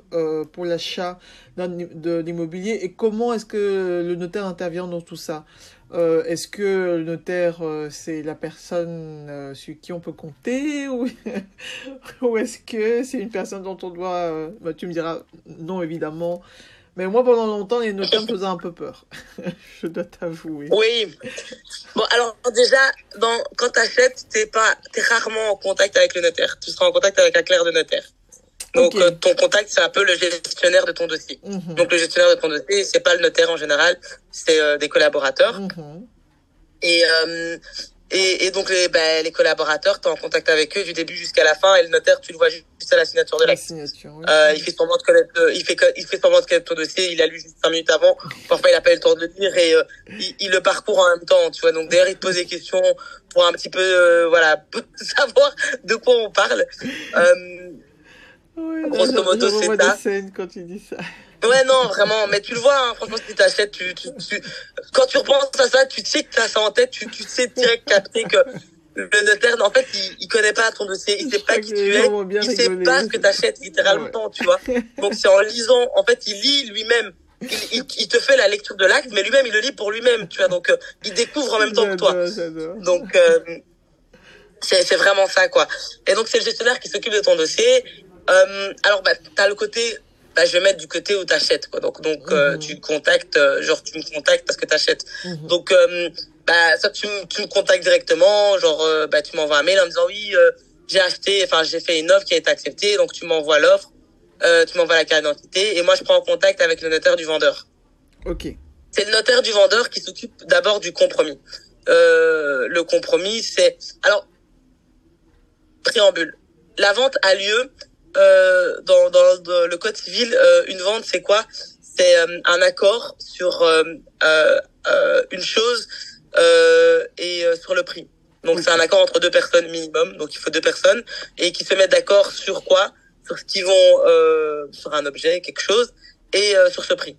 pour l'achat de l'immobilier et comment est-ce que le notaire intervient dans tout ça? Est-ce que le notaire, c'est la personne sur qui on peut compter ou, ou est-ce que c'est une personne dont on doit... bah, tu me diras non, évidemment. Mais moi, pendant longtemps, les notaires me faisaient un peu peur. Je dois t'avouer. Oui. Bon, alors déjà, quand t'achètes, t'es rarement en contact avec le notaire. Tu seras en contact avec un clerc de notaire. Donc, ton contact, c'est un peu le gestionnaire de ton dossier. Donc, le gestionnaire de ton dossier, c'est pas le notaire en général, c'est des collaborateurs. Et donc, les collaborateurs, t'es en contact avec eux du début jusqu'à la fin, et le notaire, tu le vois juste à la signature de l'acte. Il fait semblant de connaître, il fait semblant de connaître ton dossier, il a lu juste 5 minutes avant. Parfois, il a pas eu le temps de le lire et, il le parcourt en même temps, tu vois. Donc, d'ailleurs, il te pose des questions pour un petit peu, voilà, savoir de quoi on parle. Grosso modo, c'est ça. Scènes quand tu dis ça. Ouais, non, vraiment, mais tu le vois, hein, franchement, si t'achètes, quand tu repenses à ça, tu sais que t'as ça en tête, tu sais direct capter que le notaire, en fait, il connaît pas ton dossier, il sait pas qui tu es, il sait pas ce que t'achètes, littéralement, tu vois. Donc, c'est en lisant, en fait, il lit lui-même, il te fait la lecture de l'acte, mais lui-même, il le lit pour lui-même, tu vois, donc, il découvre en même temps que toi. Donc, c'est vraiment ça, quoi. Et donc, c'est le gestionnaire qui s'occupe de ton dossier. Alors, bah, t'as le côté, bah, je vais mettre du côté où t'achètes, quoi. Donc, tu contactes, genre, tu me contactes parce que t'achètes. Donc, bah, ça, tu me contactes directement, genre, bah, tu m'envoies un mail en me disant, oui, j'ai fait une offre qui a été acceptée, donc tu m'envoies l'offre, tu m'envoies la carte d'identité, et moi, je prends en contact avec le notaire du vendeur. Ok. C'est le notaire du vendeur qui s'occupe d'abord du compromis. Le compromis, alors, préambule. La vente a lieu, dans le code civil, une vente, c'est quoi? C'est un accord sur une chose et sur le prix. Donc c'est un accord entre deux personnes minimum, donc il faut deux personnes et qui se mettent d'accord sur quoi? Sur ce qu'ils vont sur un objet, quelque chose, et sur ce prix.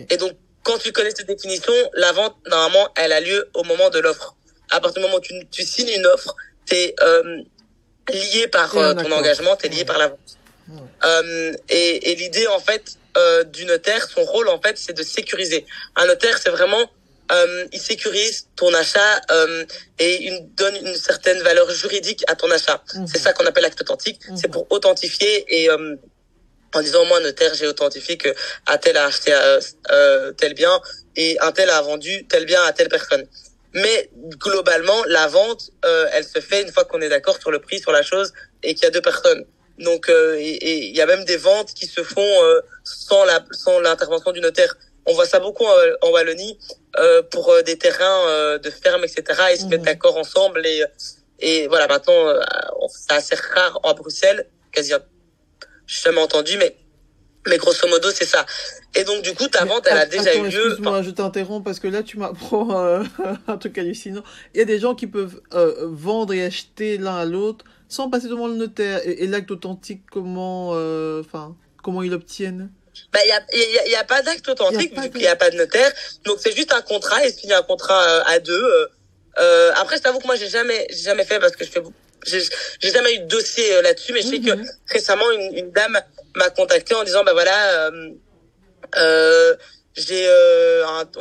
Et donc quand tu connais cette définition, la vente normalement elle a lieu au moment de l'offre. À partir du moment où tu signes une offre, t'es lié par ton engagement, t'es lié par la vente. Et l'idée, en fait, du notaire, son rôle, en fait, c'est de sécuriser. Un notaire, c'est vraiment, il sécurise ton achat et il donne une certaine valeur juridique à ton achat. C'est ça qu'on appelle l'acte authentique. C'est pour authentifier et en disant, moi, notaire, j'ai authentifié que un tel a acheté tel bien et un tel a vendu tel bien à telle personne. Mais globalement, la vente, elle se fait une fois qu'on est d'accord sur le prix, sur la chose, et qu'il y a deux personnes. Donc, et il y a même des ventes qui se font sans l'intervention du notaire. On voit ça beaucoup en Wallonie pour des terrains de ferme, etc. Ils se mettent d'accord ensemble et voilà. Maintenant, c'est assez rare en Bruxelles, quasi. J'ai jamais entendu, mais grosso modo, c'est ça. Et donc, du coup, ta vente, elle a déjà eu lieu. Excuse-moi, je t'interromps parce que là, tu m'apprends un truc hallucinant. Il y a des gens qui peuvent vendre et acheter l'un à l'autre sans passer devant le notaire. Et l'acte authentique, comment ils l'obtiennent? Bah, il y a pas d'acte authentique vu qu'il y a pas de notaire. Donc, c'est juste un contrat. Ils signent un contrat à deux. Après, je t'avoue que moi, j'ai jamais fait parce que j'ai jamais eu de dossier là-dessus, mais je sais que récemment une dame m'a contacté en disant bah voilà on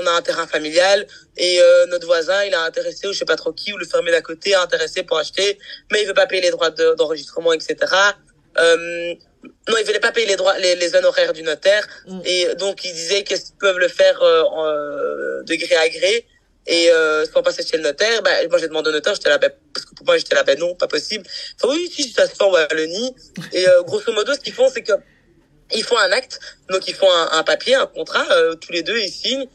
a un terrain familial et notre voisin il a intéressé ou je sais pas trop qui ou le fermier d'à côté a intéressé pour acheter mais il veut pas payer les droits d'enregistrement etc. Non, ils voulaient pas payer les honoraires du notaire et donc ils disaient qu'ils peuvent le faire de gré à gré. Et sans passer chez le notaire, bah moi j'ai demandé au notaire, j'étais là, parce que pour moi j'étais là, non, pas possible. Enfin oui, si ça se fait en Wallonie. Et grosso modo, ce qu'ils font, c'est que ils font un acte, donc ils font un papier, un contrat, tous les deux ils signent.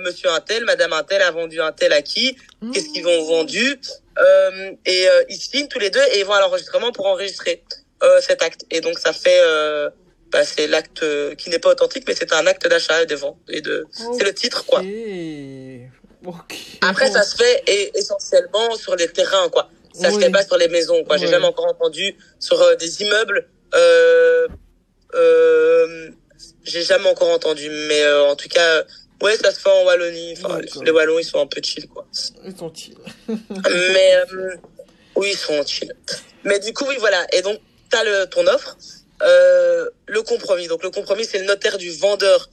Monsieur un tel, Madame un tel a vendu un tel à qui, qu'est-ce qu'ils ont vendu, et ils signent tous les deux et ils vont à l'enregistrement pour enregistrer cet acte. Et donc ça fait c'est l'acte qui n'est pas authentique, mais c'est un acte d'achat et de vente c'est le titre quoi. Après, ça se fait essentiellement sur les terrains, quoi. Ça se fait pas sur les maisons, quoi. J'ai jamais encore entendu sur des immeubles. J'ai jamais encore entendu, mais en tout cas, ouais, ça se fait en Wallonie. Enfin, les Wallons, ils sont un peu chill, quoi. Ils sont chill. Mais oui, ils sont chill. Mais du coup, oui, voilà. Et donc, t'as ton offre, le compromis. Donc, le compromis, c'est le notaire du vendeur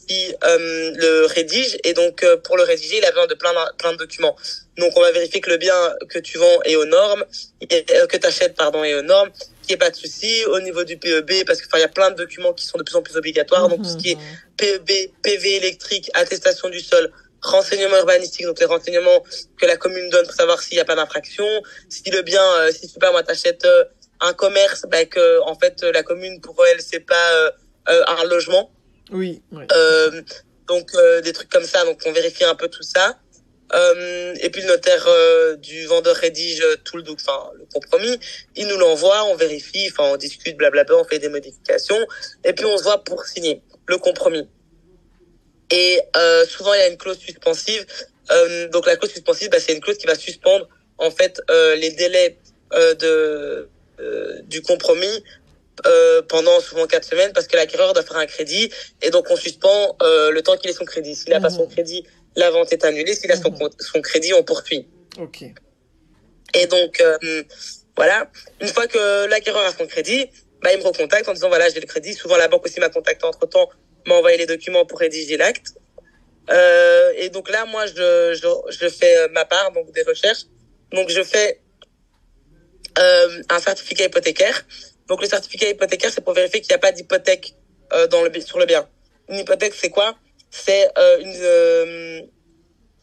qui le rédige et donc pour le rédiger il a besoin de plein de documents. Donc on va vérifier que le bien que tu vends est aux normes, que t'achètes est aux normes, qu'il n'y ait pas de souci au niveau du PEB parce que il y a plein de documents qui sont de plus en plus obligatoires. Donc tout ce qui est PEB, PV électrique, attestation du sol, renseignements urbanistiques, donc les renseignements que la commune donne pour savoir s'il n'y a pas d'infraction, si le bien, si je sais pas moi t'achètes un commerce, que en fait la commune pour elle c'est pas un logement. Oui. Ouais. Donc des trucs comme ça, donc on vérifie un peu tout ça. Et puis le notaire du vendeur rédige le compromis, il nous l'envoie, on vérifie, on discute, blablabla, on fait des modifications, et puis on se voit pour signer le compromis. Et souvent il y a une clause suspensive. Donc la clause suspensive, c'est une clause qui va suspendre en fait les délais du compromis. Pendant souvent 4 semaines parce que l'acquéreur doit faire un crédit et donc on suspend le temps qu'il ait son crédit. S'il n'a pas son crédit, la vente est annulée. S'il a son crédit, on poursuit. Ok. Et donc voilà, une fois que l'acquéreur a son crédit, il me recontacte en disant voilà j'ai le crédit. Souvent la banque aussi m'a contacté entre-temps, m'a envoyé les documents pour rédiger l'acte. Et donc là moi je fais ma part donc des recherches. Donc je fais un certificat hypothécaire. Donc le certificat hypothécaire, c'est pour vérifier qu'il n'y a pas d'hypothèque sur le bien. Une hypothèque, c'est quoi? C'est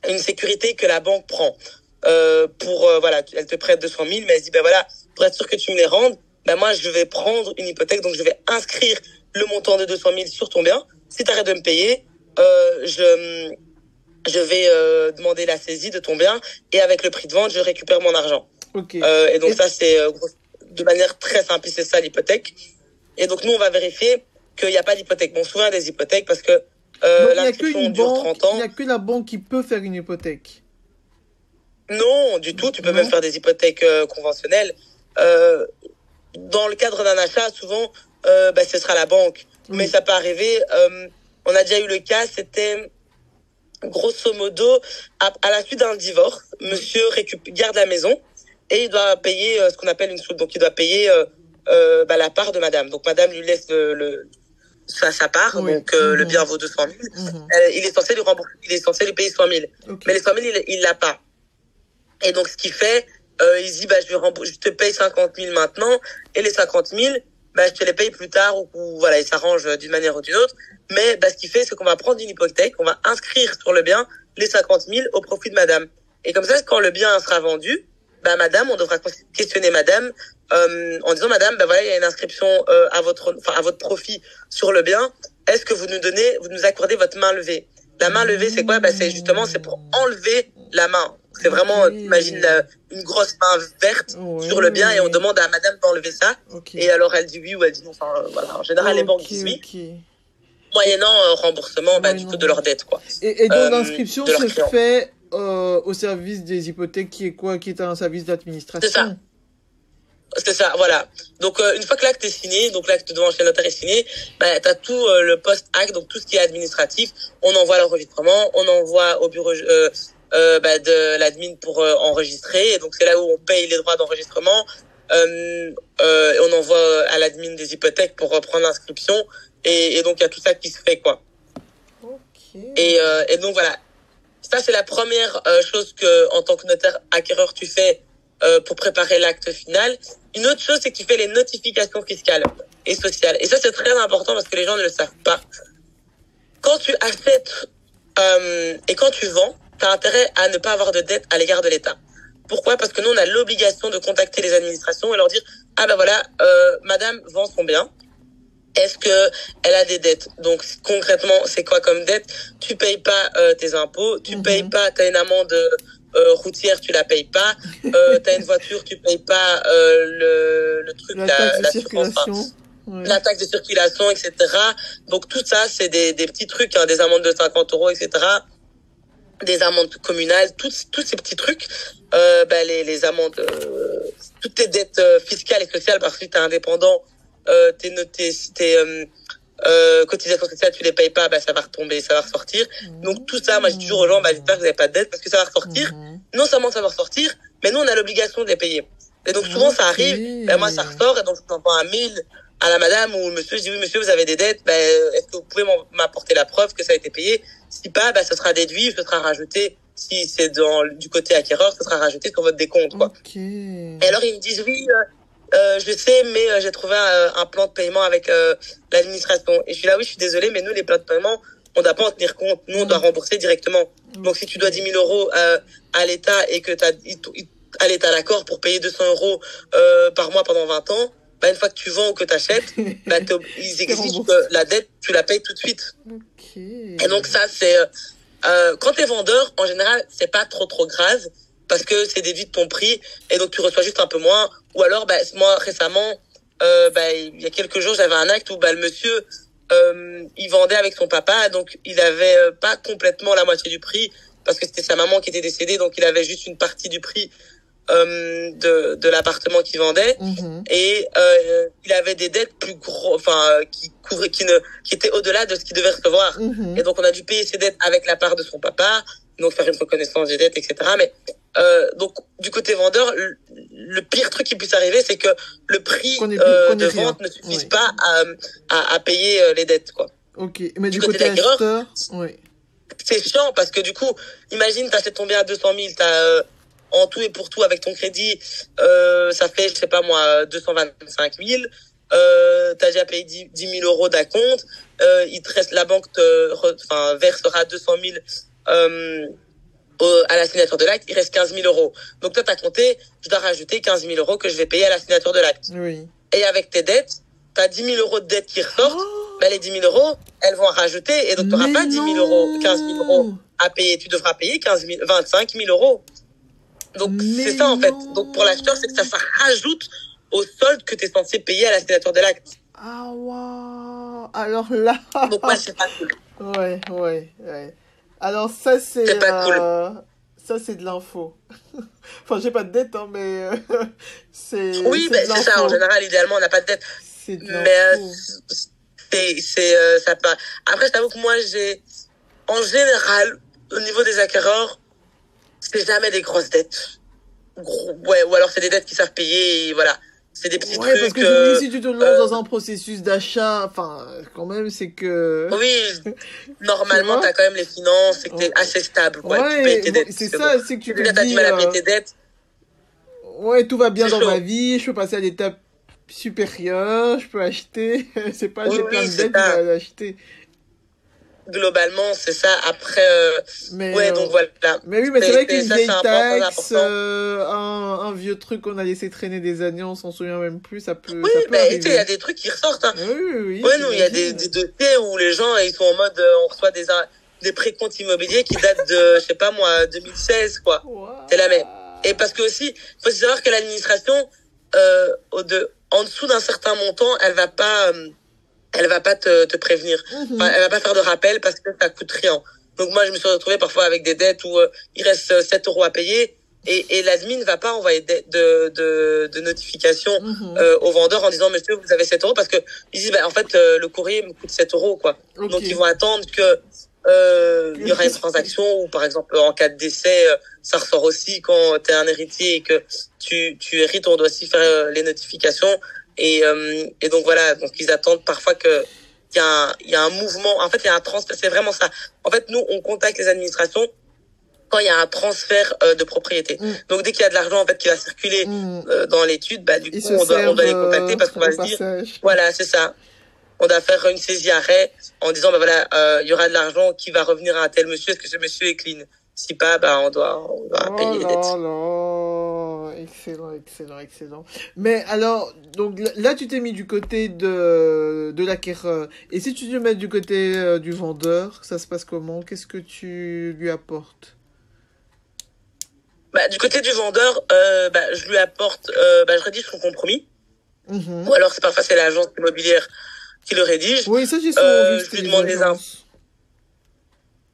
une sécurité que la banque prend. Elle te prête 200 000, mais elle se dit pour être sûr que tu me les rendes, moi je vais prendre une hypothèque, donc je vais inscrire le montant de 200 000 sur ton bien. Si tu arrêtes de me payer, je vais demander la saisie de ton bien et avec le prix de vente, je récupère mon argent. Okay. Et donc ça c'est de manière très simple, c'est ça l'hypothèque. Et donc nous on va vérifier qu'il n'y a pas d'hypothèque. Bon, souvent des hypothèques parce que l'inscription dure 30 ans. Il n'y a que la banque qui peut faire une hypothèque. Non, du tout. Tu peux même faire des hypothèques conventionnelles. Dans le cadre d'un achat, souvent, ce sera la banque. Oui. Mais ça peut arriver. On a déjà eu le cas, c'était grosso modo à la suite d'un divorce, monsieur garde la maison et il doit payer ce qu'on appelle une soulte. Donc il doit payer la part de madame. Donc madame lui laisse sa part, Oui. donc le bien vaut 200 000. Il est censé lui rembourser, il est censé lui payer 100 000. Ok. Mais les 100 000, il l'a pas. Et donc ce qu'il fait, il dit je te paye 50 000 maintenant, et les 50 000, je te les paye plus tard, ou voilà, il s'arrange d'une manière ou d'une autre. Mais ce qu'il fait, c'est qu'on va prendre une hypothèque, on va inscrire sur le bien les 50 000 au profit de madame. Et comme ça, quand le bien sera vendu, madame, on devra questionner madame en disant madame, voilà, il y a une inscription à votre profit sur le bien. Est-ce que vous nous accordez votre main levée? La main levée, c'est quoi? C'est pour enlever la main. C'est vraiment, imagine une grosse main verte sur le bien et on demande à madame d'enlever ça. Et alors elle dit oui ou elle dit non. Enfin, voilà. En général, les banques disent oui. Moyennant remboursement du coup de leur dette, quoi. Et donc l'inscription se fait au service des hypothèques qui est un service d'administration. C'est ça, voilà. Donc une fois que l'acte est signé, donc l'acte devant chez le notaire est signé, t'as tout le post-acte, donc tout ce qui est administratif. On envoie l'enregistrement, on envoie au bureau de l'admin pour enregistrer. Et donc c'est là où on paye les droits d'enregistrement. On envoie à l'admin des hypothèques pour reprendre l'inscription. Et donc il y a tout ça qui se fait, quoi. Et donc voilà. Ça c'est la première chose que en tant que notaire acquéreur tu fais pour préparer l'acte final. Une autre chose, c'est que tu fais les notifications fiscales et sociales. Et ça, c'est très important parce que les gens ne le savent pas. Quand tu achètes et quand tu vends, tu as intérêt à ne pas avoir de dette à l'égard de l'État. Pourquoi? Parce que nous, on a l'obligation de contacter les administrations et leur dire « Ah voilà, madame vend son bien. Est-ce que elle a des dettes? » Donc, concrètement, c'est quoi comme dette? Tu payes pas tes impôts, tu payes pas, tu as une amende routière, tu la payes pas, t'as une voiture, tu payes pas le truc, la taxe de circulation, la taxe de circulation, etc. Donc tout ça, c'est des petits trucs, hein, des amendes de 50 €, etc. Des amendes communales, tous ces petits trucs, les amendes, toutes tes dettes fiscales et sociales, parce que si t'es indépendant, cotisations sociales, tu les payes pas, ça va retomber, ça va ressortir. Donc tout ça, moi je dis toujours aux gens, j'espère que vous n'avez pas de dette parce que ça va ressortir. Non seulement ça va ressortir, mais nous on a l'obligation de les payer. Et donc souvent ça arrive, moi ça ressort et donc je t'envoie un mail à la madame ou au monsieur, je dis oui monsieur vous avez des dettes, est-ce que vous pouvez m'apporter la preuve que ça a été payé? Si pas, ce sera déduit, ce sera rajouté. Si c'est du côté acquéreur, ce sera rajouté sur votre décompte, quoi. Et alors ils me disent oui. Je sais, mais j'ai trouvé un plan de paiement avec l'administration. Et je suis là, oui, je suis désolée, mais nous, les plans de paiement, on doit pas en tenir compte. Nous, on doit rembourser directement. Donc, si tu dois 10 000 € à l'État et que à l'État d'accord pour payer 200 € par mois pendant 20 ans, une fois que tu vends ou que tu achètes, ils exigent que la dette, tu la payes tout de suite. Et donc, ça, c'est... quand t'es vendeur, en général, c'est pas trop grave parce que c'est déduit de ton prix et donc tu reçois juste un peu moins. Ou alors, moi, récemment, il y a quelques jours, j'avais un acte où le monsieur, il vendait avec son papa, donc il avait pas complètement la moitié du prix parce que c'était sa maman qui était décédée, donc il avait juste une partie du prix de l'appartement qu'il vendait. Et il avait des dettes plus gros, qui étaient au-delà de ce qu'il devait recevoir. Et donc on a dû payer ses dettes avec la part de son papa, donc faire une reconnaissance des dettes, etc. Mais donc du côté vendeur, le pire truc qui puisse arriver, c'est que le prix de vente ne suffise pas à payer les dettes, quoi. Ok, mais du côté acheteur, c'est chiant parce que du coup, imagine, t'achètes ton bien à 200 000, t'as en tout et pour tout avec ton crédit, ça fait, je sais pas moi, 225 000. T'as déjà payé 10 000 € d'acompte. Il te reste, la banque versera 200 000 à la signature de l'acte. Il reste 15 000 €. Donc toi, t'as compté, je dois rajouter 15 000 € que je vais payer à la signature de l'acte. Et avec tes dettes, t'as 10 000 € de dettes qui ressortent. Les 10 000 €, elles vont en rajouter et donc t'auras pas 10 000 €, 15 000 € à payer. Tu devras payer 25 000 €. Donc c'est ça en fait. Donc pour l'acheteur, c'est que ça rajoute au solde que tu es censé payer à la signature de l'acte. Ah wow. Alors là. Donc ouais, c'est pas cool. Ouais. Alors ça c'est pas cool. Ça c'est de l'info. Enfin, j'ai pas de dette, hein, mais c'est. Oui, c'est ça. En général, idéalement, on n'a pas de dette. C'est de l'info. Mais ça pas. Après, je t'avoue que moi, en général, au niveau des acquéreurs, c'est jamais des grosses dettes. Ou alors c'est des dettes qui savent payer, et voilà. c'est des petits Ouais, parce trucs. que je me dis, si tu te lances dans un processus d'achat, enfin, quand même, c'est que, Oui, tu normalement, vois? t'as quand même les finances, c'est que t'es Oh, assez stable, quoi. Tu payes ouais, tes dettes. c'est Parce que bon, ça, c'est que tu si te déjà t'as du dis, mal à payer tes dettes, ouais, tout va bien c'est dans ma chaud. vie, je peux passer à l'étape supérieure, je peux acheter, c'est pas Oui, j'ai plein oui, de c'est dettes, je ça. vais l'acheter. Globalement, c'est ça. Après, Mais, ouais, donc voilà. mais oui, mais c'est vrai qu'une Ça, c'est vieille un point très taxe, important. un vieux truc qu'on a laissé traîner des années, on s'en souvient même plus, Oui, ça peut ben, tu sais, il y a arriver. des trucs qui ressortent, hein. Oui, oui, oui, Ouais, non, il y a des j'imagine. dossiers où les gens, ils sont en mode, on reçoit des précomptes immobiliers qui datent de, je sais pas moi, 2016, quoi. C'est la même. Et Ouah. parce que aussi, faut savoir que l'administration, en dessous d'un certain montant, elle va pas te prévenir. Enfin, Mhm. elle va pas faire de rappel parce que ça coûte rien. Donc moi, je me suis retrouvé parfois avec des dettes où il reste 7 euros à payer et l'admin ne va pas envoyer de notification Mhm. au vendeur en disant monsieur, vous avez 7 euros parce que ils disent bah, en fait le courrier me coûte 7 euros quoi. Ok. Donc ils vont attendre que il y aura une transaction ou par exemple en cas de décès ça ressort aussi quand tu es un héritier et que tu hérites, on doit aussi faire les notifications et donc voilà, donc ils attendent parfois que il y a un mouvement, en fait il y a un transfert, c'est vraiment ça. En fait nous on contacte les administrations quand il y a un transfert de propriété. Mm, Donc dès qu'il y a de l'argent en fait qui va circuler mm. dans l'étude, bah du Ils coup se on servent doit les contacter parce qu'on au va se dire passage. voilà, c'est ça. On doit faire une saisie arrêt en disant bah voilà, il y aura de l'argent qui va revenir à un tel monsieur, est-ce que ce monsieur est clean? Si pas, bah on doit Oh payer les là dettes. là, excellent, excellent, excellent. Mais alors, donc là, tu t'es mis du côté de l'acquéreur. Et si tu te mets du côté du vendeur, ça se passe comment? Qu'est-ce que tu lui apportes? Bah, du côté du vendeur, bah, je lui apporte, bah, je rédige son compromis. Ou Mhm. alors c'est parfois c'est l'agence immobilière qui le rédige. Oui, ça j'ai souvent vu, Je c'était lui les demande les infos. agences.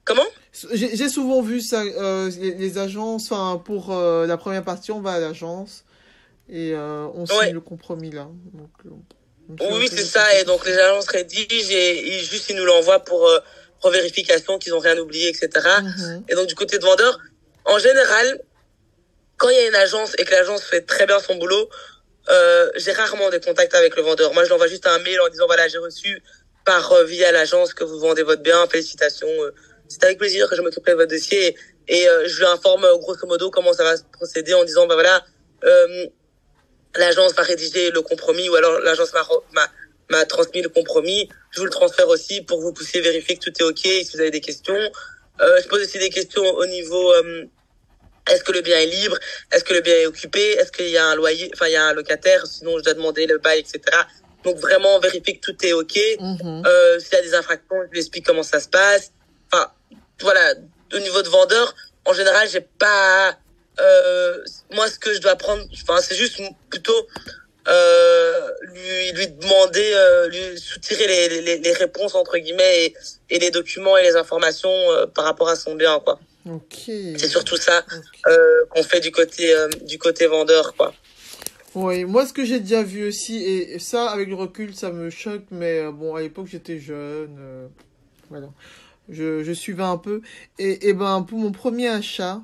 Comment? J'ai souvent vu ça, les agences, enfin, pour la première partie, on va à l'agence et on signe Ouais. le compromis là. Donc, je me souviens Oui, que c'est j'ai fait ça. ça Et donc aussi. les agences rédigent et juste ils nous l'envoient pour vérification qu'ils ont rien oublié, etc. Mhm. Et donc du côté de vendeur, en général, quand il y a une agence et que l'agence fait très bien son boulot, j'ai rarement des contacts avec le vendeur. Moi, je l'envoie juste un mail en disant voilà, j'ai reçu par via l'agence que vous vendez votre bien, félicitations. C'est avec plaisir que je m'occuperai de votre dossier et je lui informe grosso modo comment ça va se procéder en disant bah voilà, euh, l'agence va rédiger le compromis ou alors l'agence m'a transmis le compromis. Je vous le transfère aussi pour que vous puissiez vérifier que tout est OK si vous avez des questions. Je pose aussi des questions au niveau est-ce que le bien est libre? Est-ce que le bien est occupé? Est-ce qu'il y a un loyer? Enfin, il y a un locataire, sinon je dois demander le bail, etc. Donc vraiment vérifier que tout est OK. Mhm. S'il y a des infractions, je lui explique comment ça se passe. Enfin, voilà, au niveau de vendeur, en général, j'ai pas moi ce que je dois prendre, enfin c'est juste plutôt lui demander, lui soutirer les réponses entre guillemets et les documents et les informations par rapport à son bien quoi. Ok. C'est surtout ça Ok. qu'on fait du côté vendeur quoi. Oui, moi ce que j'ai déjà vu aussi, et ça avec le recul ça me choque, mais bon à l'époque j'étais jeune, voilà, je suivais un peu, et ben pour mon premier achat,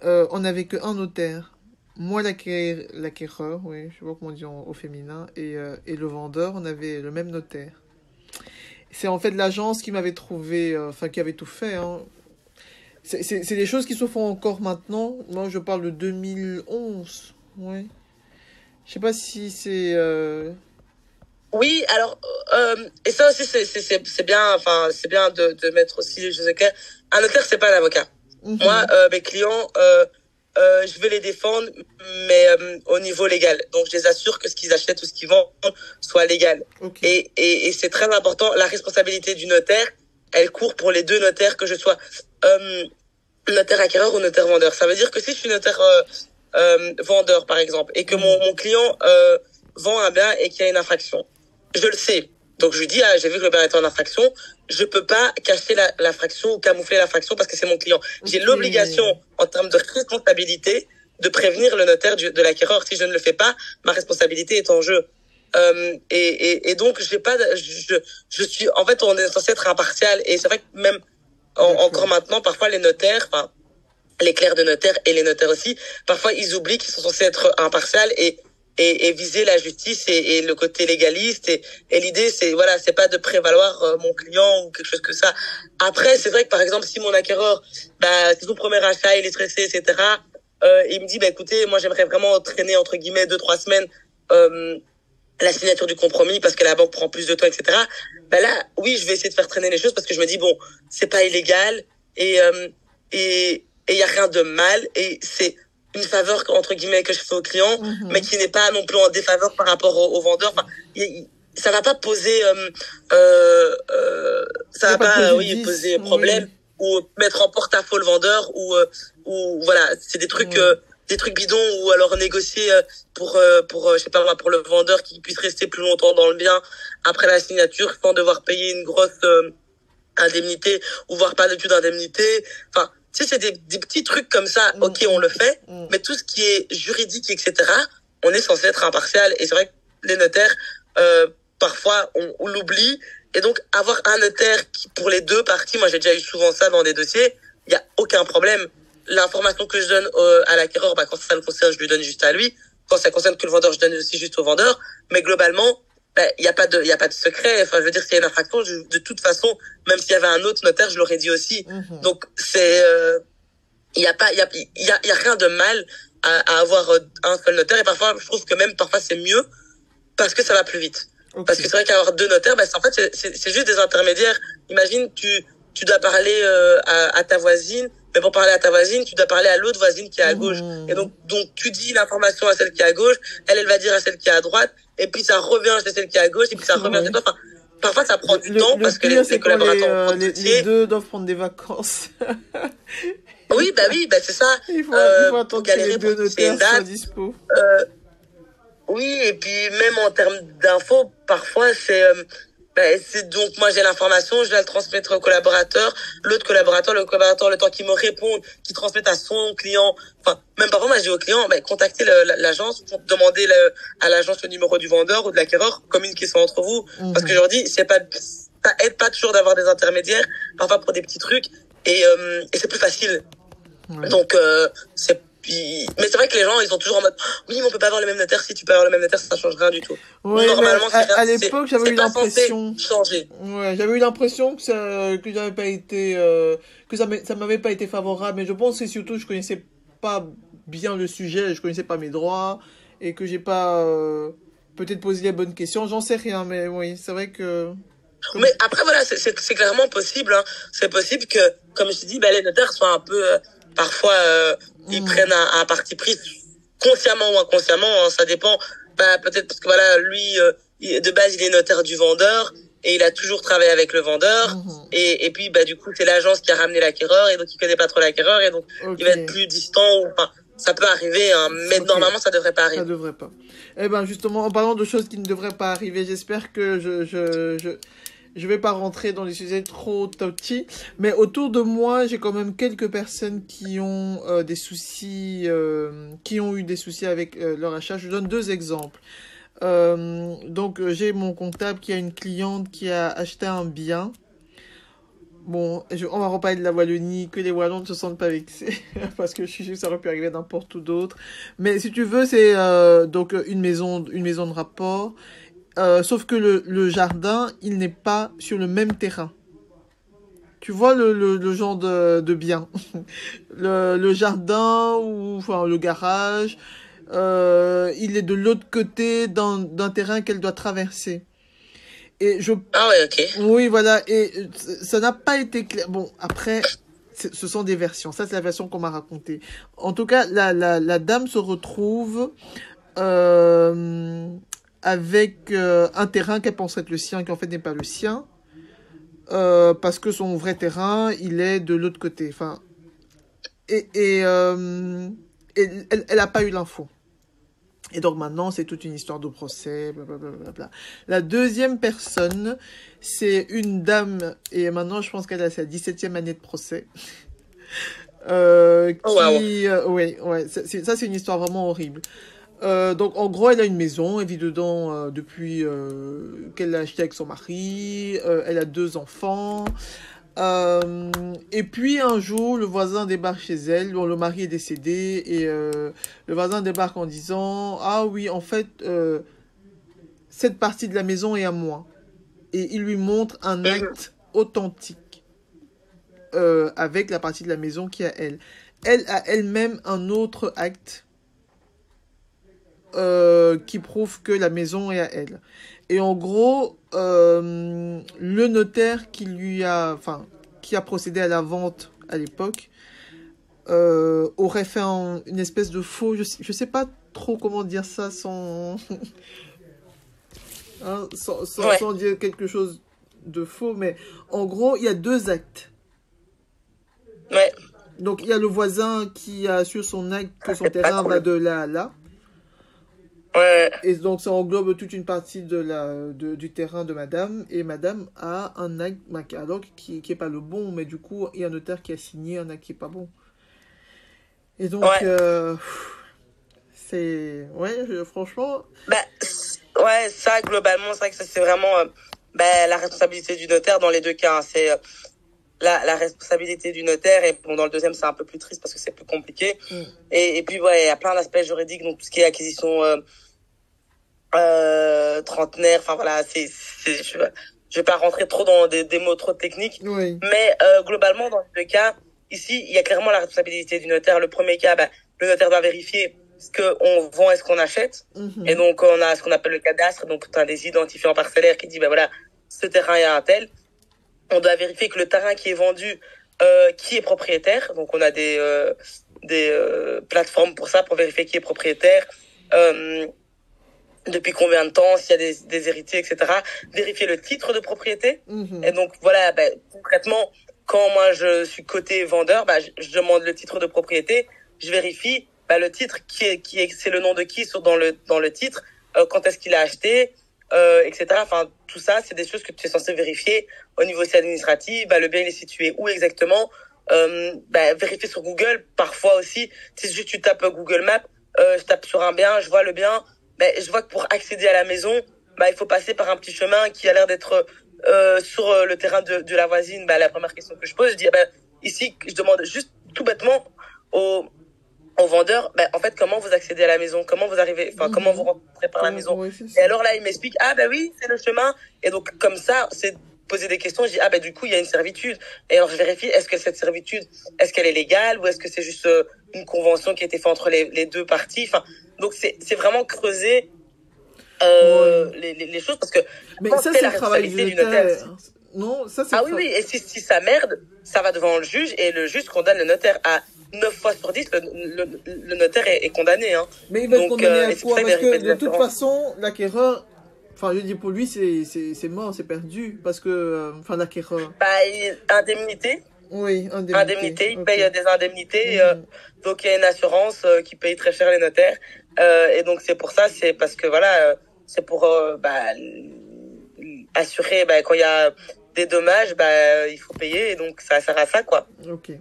on n'avait qu'un notaire. Moi l'acquéreur, oui, je sais pas comment on dit au féminin, et le vendeur, on avait le même notaire. C'est en fait l'agence qui m'avait trouvé, enfin qui avait tout fait, hein. C'est des choses qui se font encore maintenant. Moi je parle de 2011, ouais. Je sais pas si c'est... Oui, alors et ça aussi c'est bien, enfin c'est bien de mettre aussi les choses au clair. Un notaire c'est pas un avocat. Moi mhm, mes clients je vais les défendre mais au niveau légal. Donc je les assure que ce qu'ils achètent ou ce qu'ils vendent soit légal. ok. Et c'est très important. La responsabilité du notaire, elle court pour les deux notaires que je sois notaire acquéreur ou notaire vendeur. Ça veut dire que si je suis notaire vendeur par exemple et que Mhm, mon client vend un bien et qu'il y a une infraction, je le sais. Donc je lui dis ah, j'ai vu que le bien est en infraction, je peux pas cacher l'infraction ou camoufler l'infraction parce que c'est mon client. J'ai ok. l'obligation en termes de responsabilité de prévenir le notaire de l'acquéreur. Si je ne le fais pas, ma responsabilité est en jeu. Et donc j'ai pas je suis en fait on est censé être impartial et c'est vrai que même encore D'accord. maintenant parfois les notaires enfin les clercs de notaire et les notaires aussi parfois ils oublient qu'ils sont censés être impartials et et viser la justice et le côté légaliste. Et l'idée, c'est, voilà, c'est pas de prévaloir mon client ou quelque chose que ça. Après, c'est vrai que, par exemple, si mon acquéreur, c'est son premier achat, il est stressé, etc., il me dit, écoutez, moi, j'aimerais vraiment traîner, entre guillemets, 2, 3 semaines, la signature du compromis parce que la banque prend plus de temps, etc. Là, oui, je vais essayer de faire traîner les choses parce que je me dis, bon, c'est pas illégal et il y a rien de mal et c'est une faveur, entre guillemets, que je fais au client, mais qui n'est pas non plus en défaveur par rapport au vendeur. Enfin, ça va pas poser, ça va pas, oui, poser problème ou mettre en porte-à-faux le vendeur ou voilà, c'est des trucs bidons ou alors négocier pour je sais pas moi, pour le vendeur qui puisse rester plus longtemps dans le bien après la signature sans devoir payer une grosse indemnité ou voire pas du tout d'indemnité. Enfin, tu sais, c'est des petits trucs comme ça. Ok, on le fait, mais tout ce qui est juridique, etc., on est censé être impartial. Et c'est vrai que les notaires, parfois, on l'oublie. Et donc, avoir un notaire qui, pour les deux parties, moi j'ai déjà eu souvent ça dans des dossiers, il y a aucun problème. L'information que je donne à l'acquéreur, quand ça le concerne, je lui donne juste à lui. Quand ça concerne que le vendeur, je donne aussi juste au vendeur. Mais globalement, il y a pas de secret. Enfin, je veux dire, s'il y a une infraction, de toute façon, même s'il y avait un autre notaire, je l'aurais dit aussi. Donc, c'est, il y a rien de mal à avoir un seul notaire. Et parfois, je trouve que même parfois c'est mieux parce que ça va plus vite. Okay. Parce que c'est vrai qu'avoir deux notaires, en fait, c'est juste des intermédiaires. Imagine, tu dois parler à ta voisine, mais pour parler à ta voisine, tu dois parler à l'autre voisine qui est à gauche. Et donc tu dis l'information à celle qui est à gauche, elle va dire à celle qui est à droite, et puis ça revient chez celle qui est à gauche, et puis ça revient chez toi. Enfin, parfois ça prend du temps parce que les collaborateurs les deux doivent prendre des vacances. Oui, c'est ça. Il faut attendre que les deux notaires soient dispo. Oui, et puis même en termes d'infos, parfois c'est donc moi j'ai l'information, je vais la transmettre au collaborateur, le collaborateur, le temps qu'il me réponde, qu'il transmette à son client. Enfin, même parfois moi je dis au client, contactez l'agence pour demander à l'agence le numéro du vendeur ou de l'acquéreur, communiquez ça entre vous, parce que je leur dis, ça aide pas toujours d'avoir des intermédiaires, parfois pour des petits trucs, et c'est plus facile. Donc mais c'est vrai que les gens, ils sont toujours en mode, oui, mais on peut pas avoir le même notaire. Si tu peux avoir le même notaire, ça change rien du tout. Ouais, normalement, à l'époque, j'avais eu l'impression. Changer. Ouais, j'avais eu l'impression que j'avais pas été, que ça m'avait pas été favorable. Mais je pense que surtout, je connaissais pas bien le sujet, je connaissais pas mes droits et que j'ai pas peut-être posé les bonnes questions. J'en sais rien, mais oui, c'est vrai que. Mais après, voilà, c'est clairement possible. Hein. C'est possible que, comme je te dis, les notaires soient un peu parfois ils prennent un parti pris consciemment ou inconsciemment, hein, ça dépend. Peut-être parce que voilà, lui de base il est notaire du vendeur et il a toujours travaillé avec le vendeur et puis du coup c'est l'agence qui a ramené l'acquéreur et donc il connaît pas trop l'acquéreur et donc il va être plus distant ou enfin ça peut arriver hein, mais normalement ça devrait pas arriver. Ça devrait pas. Eh ben justement en parlant de choses qui ne devraient pas arriver, j'espère que je vais pas rentrer dans des sujets trop touchy, mais autour de moi, j'ai quand même quelques personnes qui ont des soucis, qui ont eu des soucis avec leur achat. Je donne 2 exemples. Donc, j'ai mon comptable qui a une cliente qui a acheté un bien. Bon, on va reparler de la Wallonie, que les Wallons ne se sentent pas vexés, parce que je suis sûr que ça aurait pu arriver n'importe où d'autre. Mais si tu veux, c'est donc une maison de rapport. Sauf que le jardin, il n'est pas sur le même terrain. Tu vois le genre de bien. le jardin ou enfin le garage, il est de l'autre côté d'un terrain qu'elle doit traverser. Et Ah ouais, ok. Oui, voilà. Et ça n'a pas été clair. Bon, après, ce sont des versions. Ça, c'est la version qu'on m'a racontée. En tout cas, la dame se retrouve avec un terrain qu'elle penserait être le sien, qui en fait n'est pas le sien, parce que son vrai terrain, il est de l'autre côté. Enfin, et elle a pas eu l'info. Et donc maintenant, c'est toute une histoire de procès, blablabla. La deuxième personne, c'est une dame, et maintenant je pense qu'elle a sa 17e année de procès. Ouais, ça c'est une histoire vraiment horrible. Donc en gros elle a une maison, elle vit dedans depuis qu'elle l'a achetée avec son mari, elle a 2 enfants, Et puis un jour, le voisin débarque chez elle, dont le mari est décédé, et le voisin débarque en disant, ah oui, en fait, cette partie de la maison est à moi. Et il lui montre un Mhm. acte authentique avec la partie de la maison qui est à elle. Elle a elle-même un autre acte qui prouve que la maison est à elle. Et en gros, le notaire qui a procédé à la vente à l'époque, aurait fait une espèce de faux, je sais pas trop comment dire ça sans, hein, Ouais, sans dire quelque chose de faux, mais en gros, il y a deux actes. ouais, Donc, il y a le voisin qui a sur son acte que ça son c'est pas terrain va cool. de là à là. Ouais, Et donc, ça englobe toute une partie du terrain de madame. Et madame a un acte, alors qui est pas le bon, mais du coup, il y a un notaire qui a signé un acte qui est pas bon. Et donc, ouais. ouais, franchement, Bah, ouais, ça, globalement, c'est vrai que ça, c'est vraiment bah, la responsabilité du notaire dans les deux cas, hein. C'est la responsabilité du notaire. Et bon, dans le deuxième, c'est un peu plus triste parce que c'est plus compliqué. mm, Et puis, ouais, il y a plein d'aspects juridiques, donc tout ce qui est acquisition trentenaire, enfin voilà, je vais pas rentrer trop dans des mots trop techniques, oui. mais globalement, dans les deux cas, ici, il y a clairement la responsabilité du notaire. Le premier cas, bah, le notaire doit vérifier ce qu'on vend et ce qu'on achète. Et Mhm, donc, on a ce qu'on appelle le cadastre, donc tu as des identifiants parcellaires qui dit, bah voilà, ce terrain est un tel. On doit vérifier que le terrain qui est vendu, qui est propriétaire. Donc, on a des plateformes pour ça, pour vérifier qui est propriétaire. Depuis combien de temps, s'il y a des héritiers, etc. Vérifier le titre de propriété. Et mhm, donc, voilà, bah, concrètement, quand moi je suis côté vendeur, bah, je demande le titre de propriété, je vérifie bah, le titre, c'est le nom de qui sur dans le titre, quand est-ce qu'il a acheté, etc. Enfin, tout ça, c'est des choses que tu es censé vérifier au niveau administratif. Bah, le bien il est situé où exactement, bah, vérifier sur Google. Parfois aussi, si juste tu tapes Google Maps, je tape sur un bien, je vois le bien, ben, je vois que pour accéder à la maison, bah, il faut passer par un petit chemin qui a l'air d'être sur le terrain de la voisine. Bah, la première question que je pose, je dis, ben, ici, je demande juste tout bêtement au, au vendeur, ben, en fait, comment vous accédez à la maison, comment vous arrivez, enfin, comment vous mhm. rentrez par la maison. Oui, c'est Et ça. alors là, il m'explique, ah ben oui, c'est le chemin. Et donc, comme ça, c'est poser des questions, je dis, ah ben du coup, il y a une servitude. Et alors, je vérifie, est-ce que cette servitude, est-ce qu'elle est légale ou est-ce que c'est juste une convention qui a été faite entre les deux parties. Enfin, donc, c'est vraiment creuser Oui. les choses parce que Mais quand ça, c'est c'est la le travail du responsabilité du notaire. notaire. Non, ça, c'est le Ah oui, travail. oui, et si ça merde, ça va devant le juge et le juge condamne le notaire à 9 fois sur 10, le notaire est condamné. Hein. Mais il va être Donc, condamné à et c'est pour quoi? ça qu'il Parce a que fait des de toute assurances. façon, l'acquéreur, enfin, je dis pour lui, c'est mort, c'est perdu. Parce que, enfin, l'acquéreur. Bah, indemnité, Oui, indemnité. indemnité, il Ok. paye des indemnités. Mhm. Donc, il y a une assurance qui paye très cher les notaires. Et donc, c'est pour ça, c'est parce que voilà, c'est pour bah, assurer bah, quand il y a des dommages, bah, il faut payer. Et donc, ça sert à ça, quoi. Ok.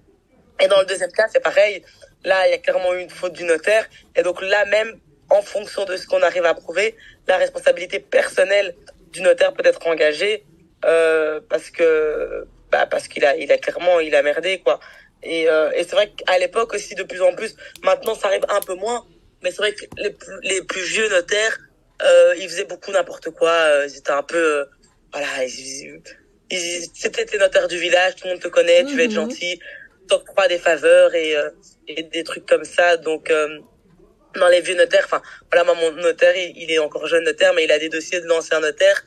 Et dans le deuxième cas, c'est pareil. Là, il y a clairement eu une faute du notaire. Et donc là même, en fonction de ce qu'on arrive à prouver, la responsabilité personnelle du notaire peut être engagée parce qu'il a clairement il a merdé quoi. Et c'est vrai qu'à l'époque aussi de plus en plus, maintenant ça arrive un peu moins, mais c'est vrai que les plus vieux notaires, ils faisaient beaucoup n'importe quoi. Ils étaient un peu voilà, c'était tes notaires du village, tout le monde te connaît, tu vas être Mhm. gentil, t'octroies des faveurs et des trucs comme ça. Donc, dans les vieux notaires, enfin, voilà, moi, mon notaire, il est encore jeune notaire, mais il a des dossiers de l'ancien notaire.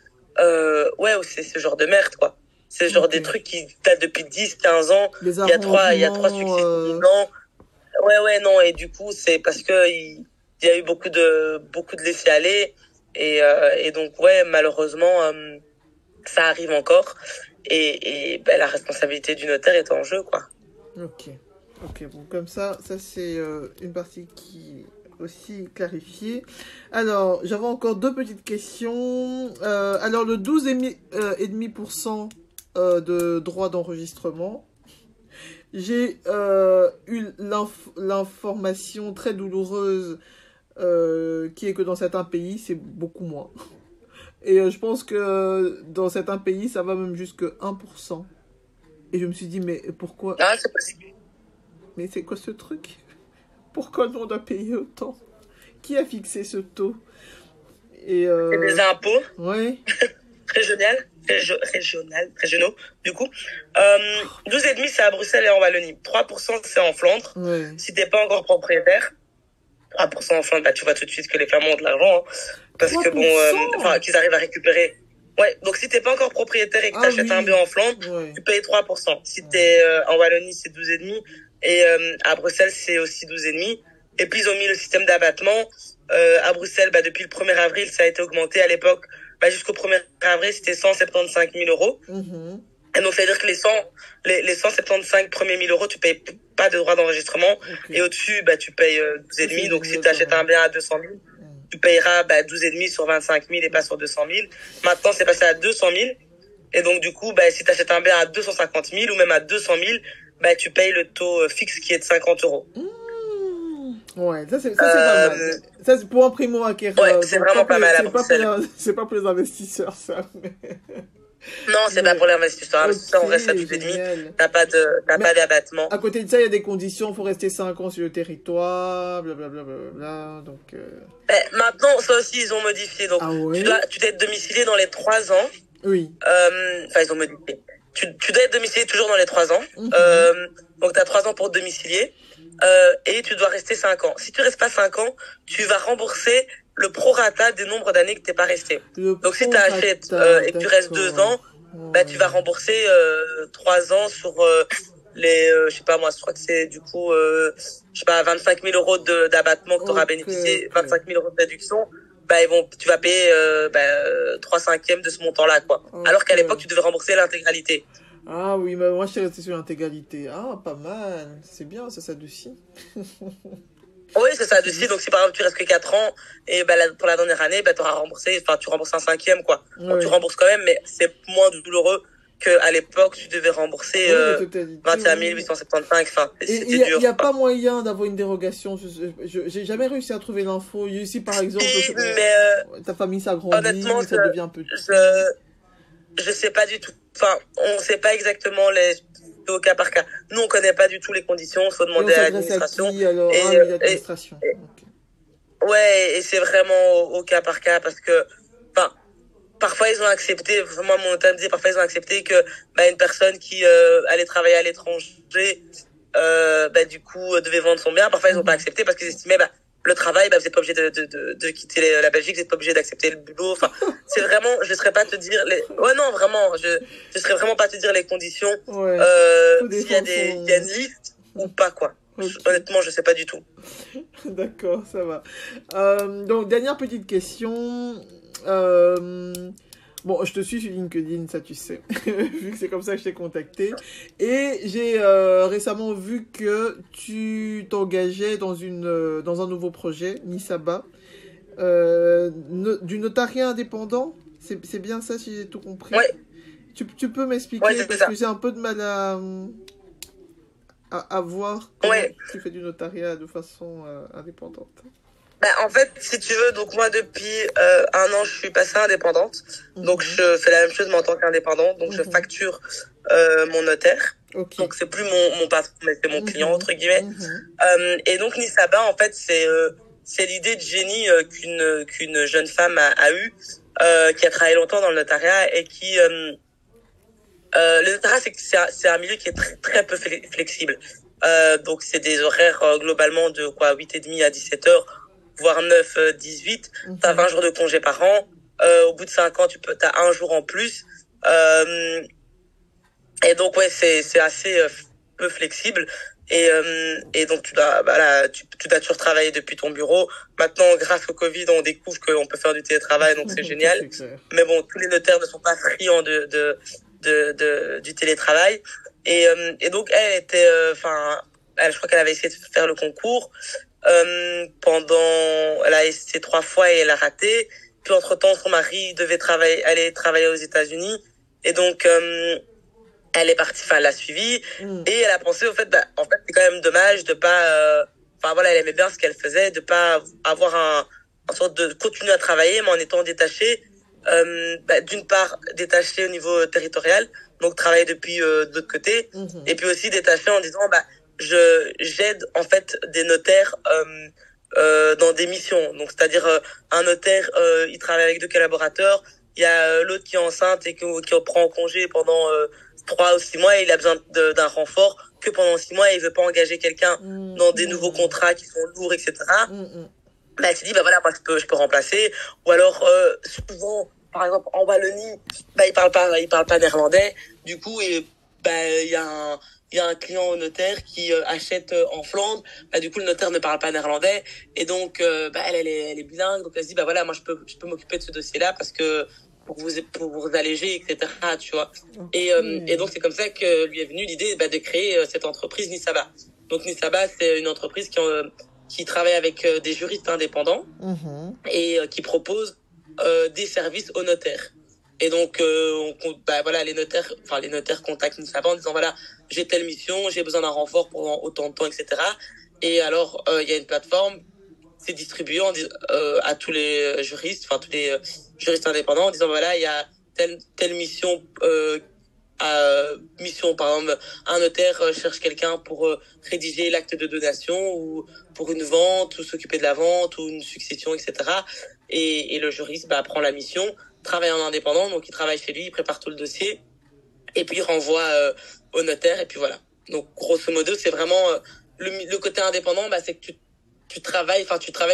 Ouais, c'est ce genre de merde, quoi. C'est genre Ok. des trucs qui datent depuis 10 15 ans. Les Il y a trois arrangements. successions dedans. Ouais, ouais, non. Et du coup, c'est parce que il y a eu beaucoup de laisser-aller. Et donc, ouais, malheureusement, ça arrive encore. Et ben, la responsabilité du notaire est en jeu, quoi. Ok. Ok, bon, comme ça c'est une partie qui est aussi clarifiée. Alors, j'avais encore deux petites questions. Alors, le 12,5% de droit d'enregistrement. J'ai eu l'information très douloureuse qui est que dans certains pays, c'est beaucoup moins. Et je pense que dans certains pays, ça va même jusqu'à 1%. Et je me suis dit, mais pourquoi? Ah, c'est possible. Mais c'est quoi ce truc? Pourquoi nous on doit payer autant? Qui a fixé ce taux? Et C'est des impôts ouais. régionaux, du coup. 12,5, c'est à Bruxelles et en Wallonie. 3%, c'est en Flandre. Ouais. Si t'es pas encore propriétaire, 3% en Flandre, bah, tu vois tout de suite que les Flamands ont de l'argent, hein, parce que bon, qu'ils arrivent à récupérer. Ouais, donc si t'es pas encore propriétaire et que t'achètes un bien en Flandre, ouais. tu payes 3%. Si t'es en Wallonie, c'est 12,5. Et à Bruxelles, c'est aussi 12,5. Et puis ils ont mis le système d'abattement. À Bruxelles, bah, depuis le 1er avril, ça a été augmenté. À l'époque, bah, jusqu'au 1er avril, c'était 175 000 euros. Mm-hmm. Et donc, ça veut dire que les 175 premiers 1000 euros, tu payes pas de droits d'enregistrement. Okay. Et au-dessus, bah, tu payes 12,5. Donc, si tu achètes un bien à 200 000, tu payeras, bah, 12,5 sur 25 000 et pas sur 200 000. Maintenant, c'est passé à 200 000. Et donc, du coup, bah, si tu achètes un bien à 250 000 ou même à 200 000, bah, tu payes le taux fixe qui est de 50 euros. Ouais, ça c'est pas mal. Ça c'est pour un primo-acquéreur. Ouais, c'est vraiment pas mal à Bruxelles. C'est pas pour les investisseurs, ça. Mais... Non, c'est pas pour les investisseurs. Okay, ça, on reste à 12,5. T'as pas d'abattement. À côté de ça, il y a des conditions. Il faut rester 5 ans sur le territoire, blablabla. Donc. Maintenant, ça aussi, ils ont modifié. Donc, tu dois être domicilié dans les 3 ans. Oui. Enfin, ils ont modifié. Tu dois être domicilié toujours dans les 3 ans. Donc, t'as 3 ans pour te domicilier. Et tu dois rester 5 ans. Si tu restes pas 5 ans, tu vas rembourser le prorata des nombres d'années que t'es pas resté. Donc si tu achètes et que tu restes 2 ans, bah tu vas rembourser 3 ans sur les je sais pas moi, je crois que c'est du coup je sais pas 25 000 euros d'abattement que tu auras bénéficié, 25 000 euros de réduction. Bah tu vas payer 3/5 de ce montant-là quoi. Alors qu'à l'époque tu devais rembourser l'intégralité. Ah oui, mais moi je suis resté sur l'intégralité. Ah, pas mal. C'est bien, ça s'adoucit. Oui, c'est ça adouci. Donc si par exemple tu restes que 4 ans et bah, pour la dernière année, bah, tu rembourses un 5e quoi. Donc, tu rembourses quand même, mais c'est moins douloureux qu'à l'époque tu devais rembourser 21 875. Enfin, c'était dur. Il n'y a pas moyen d'avoir une dérogation. J'ai jamais réussi à trouver l'info. Ici par exemple, ta famille s'agrandit, honnêtement, ça devient un peu... Je sais pas du tout. Enfin, on sait pas exactement au cas par cas. Nous, on connaît pas du tout les conditions. Il faut demander à l'administration. L'administration. Ouais, et c'est vraiment au cas par cas parce que, enfin, parfois ils ont accepté. Moi, mon notaire me disait parfois ils ont accepté que une personne qui allait travailler à l'étranger, du coup, devait vendre son bien. Parfois, ils ont pas accepté parce qu'ils estimaient le travail, vous n'êtes pas obligé de quitter la Belgique, vous n'êtes pas obligé d'accepter le boulot. Enfin, c'est vraiment, je ne saurais pas te dire ouais, non, vraiment, je serais vraiment pas te dire les conditions. Ouais. S'il y a une liste ou pas, quoi. Okay. Honnêtement, je sais pas du tout. D'accord, ça va. Donc, dernière petite question. Bon, je te suis sur LinkedIn, ça tu sais, vu que c'est comme ça que je t'ai contacté. Et j'ai récemment vu que tu t'engageais dans un nouveau projet, Nisaba, du notariat indépendant. C'est bien ça, si j'ai tout compris. Ouais. Tu peux m'expliquer, parce que j'ai un peu de mal à voir comment tu fais du notariat de façon indépendante. En fait, si tu veux, donc moi depuis 1 an, je suis passée indépendante. Donc je fais la même chose mais en tant qu'indépendante. Donc je facture mon notaire. Okay. Donc c'est plus mon patron, mais c'est mon client entre guillemets. Et donc Nisaba, en fait, c'est l'idée de génie qu'une jeune femme a eue, qui a travaillé longtemps dans le notariat et qui le notariat, c'est un milieu qui est très très peu flexible. Donc c'est des horaires globalement de 8h30 à 17h. Voire 9, 18, t'as 20 jours de congé par an, au bout de 5 ans, t'as 1 jour en plus, et donc, ouais, c'est assez peu flexible, et donc tu dois toujours travailler depuis ton bureau. Maintenant, grâce au Covid, on découvre qu'on peut faire du télétravail, donc c'est génial. Mais bon, tous les notaires ne sont pas friands du télétravail, et donc elle était, je crois qu'elle avait essayé de faire le concours, elle a essayé 3 fois et elle a raté. Puis entre-temps, son mari devait aller travailler aux États-Unis. Et donc, elle est partie, elle l'a suivi. Et elle a pensé, au fait, c'est quand même dommage de pas, elle aimait bien ce qu'elle faisait, de pas avoir un sorte de continuer à travailler, mais en étant détachée, d'une part, détachée au niveau territorial, donc travailler depuis de l'autre côté. Et puis aussi détaché en disant, j'aide en fait des notaires dans des missions. Donc c'est-à-dire un notaire, il travaille avec 2 collaborateurs, il y a l'autre qui est enceinte et qui prend en congé pendant 3 ou 6 mois et il a besoin d'un renfort que pendant 6 mois et il veut pas engager quelqu'un dans des nouveaux contrats qui sont lourds, etc. Elle s'est dit, voilà, moi je peux remplacer. Ou alors souvent, par exemple en Wallonie, il parle pas néerlandais. Du coup, il y a un client au notaire qui achète en Flandre. Du coup, le notaire ne parle pas néerlandais et donc elle est bilingue. Donc elle se dit, voilà, moi je peux m'occuper de ce dossier-là parce que pour vous alléger, etc. Tu vois. Et donc c'est comme ça que lui est venue l'idée de créer cette entreprise Nisaba. Donc Nisaba, c'est une entreprise qui travaille avec des juristes indépendants et qui propose des services aux notaires. Et donc les notaires contactent Nisaba en disant voilà, j'ai telle mission, j'ai besoin d'un renfort pendant autant de temps, etc. Et alors il y a une plateforme, c'est distribué à tous les juristes, tous les juristes indépendants en disant voilà, il y a telle mission par exemple un notaire cherche quelqu'un pour rédiger l'acte de donation ou pour une vente ou s'occuper de la vente ou une succession, etc. Et le juriste prend la mission, travaille en indépendant, donc il travaille chez lui, il prépare tout le dossier et puis il renvoie au notaire et puis voilà. Donc grosso modo c'est vraiment le côté indépendant, c'est que tu travailles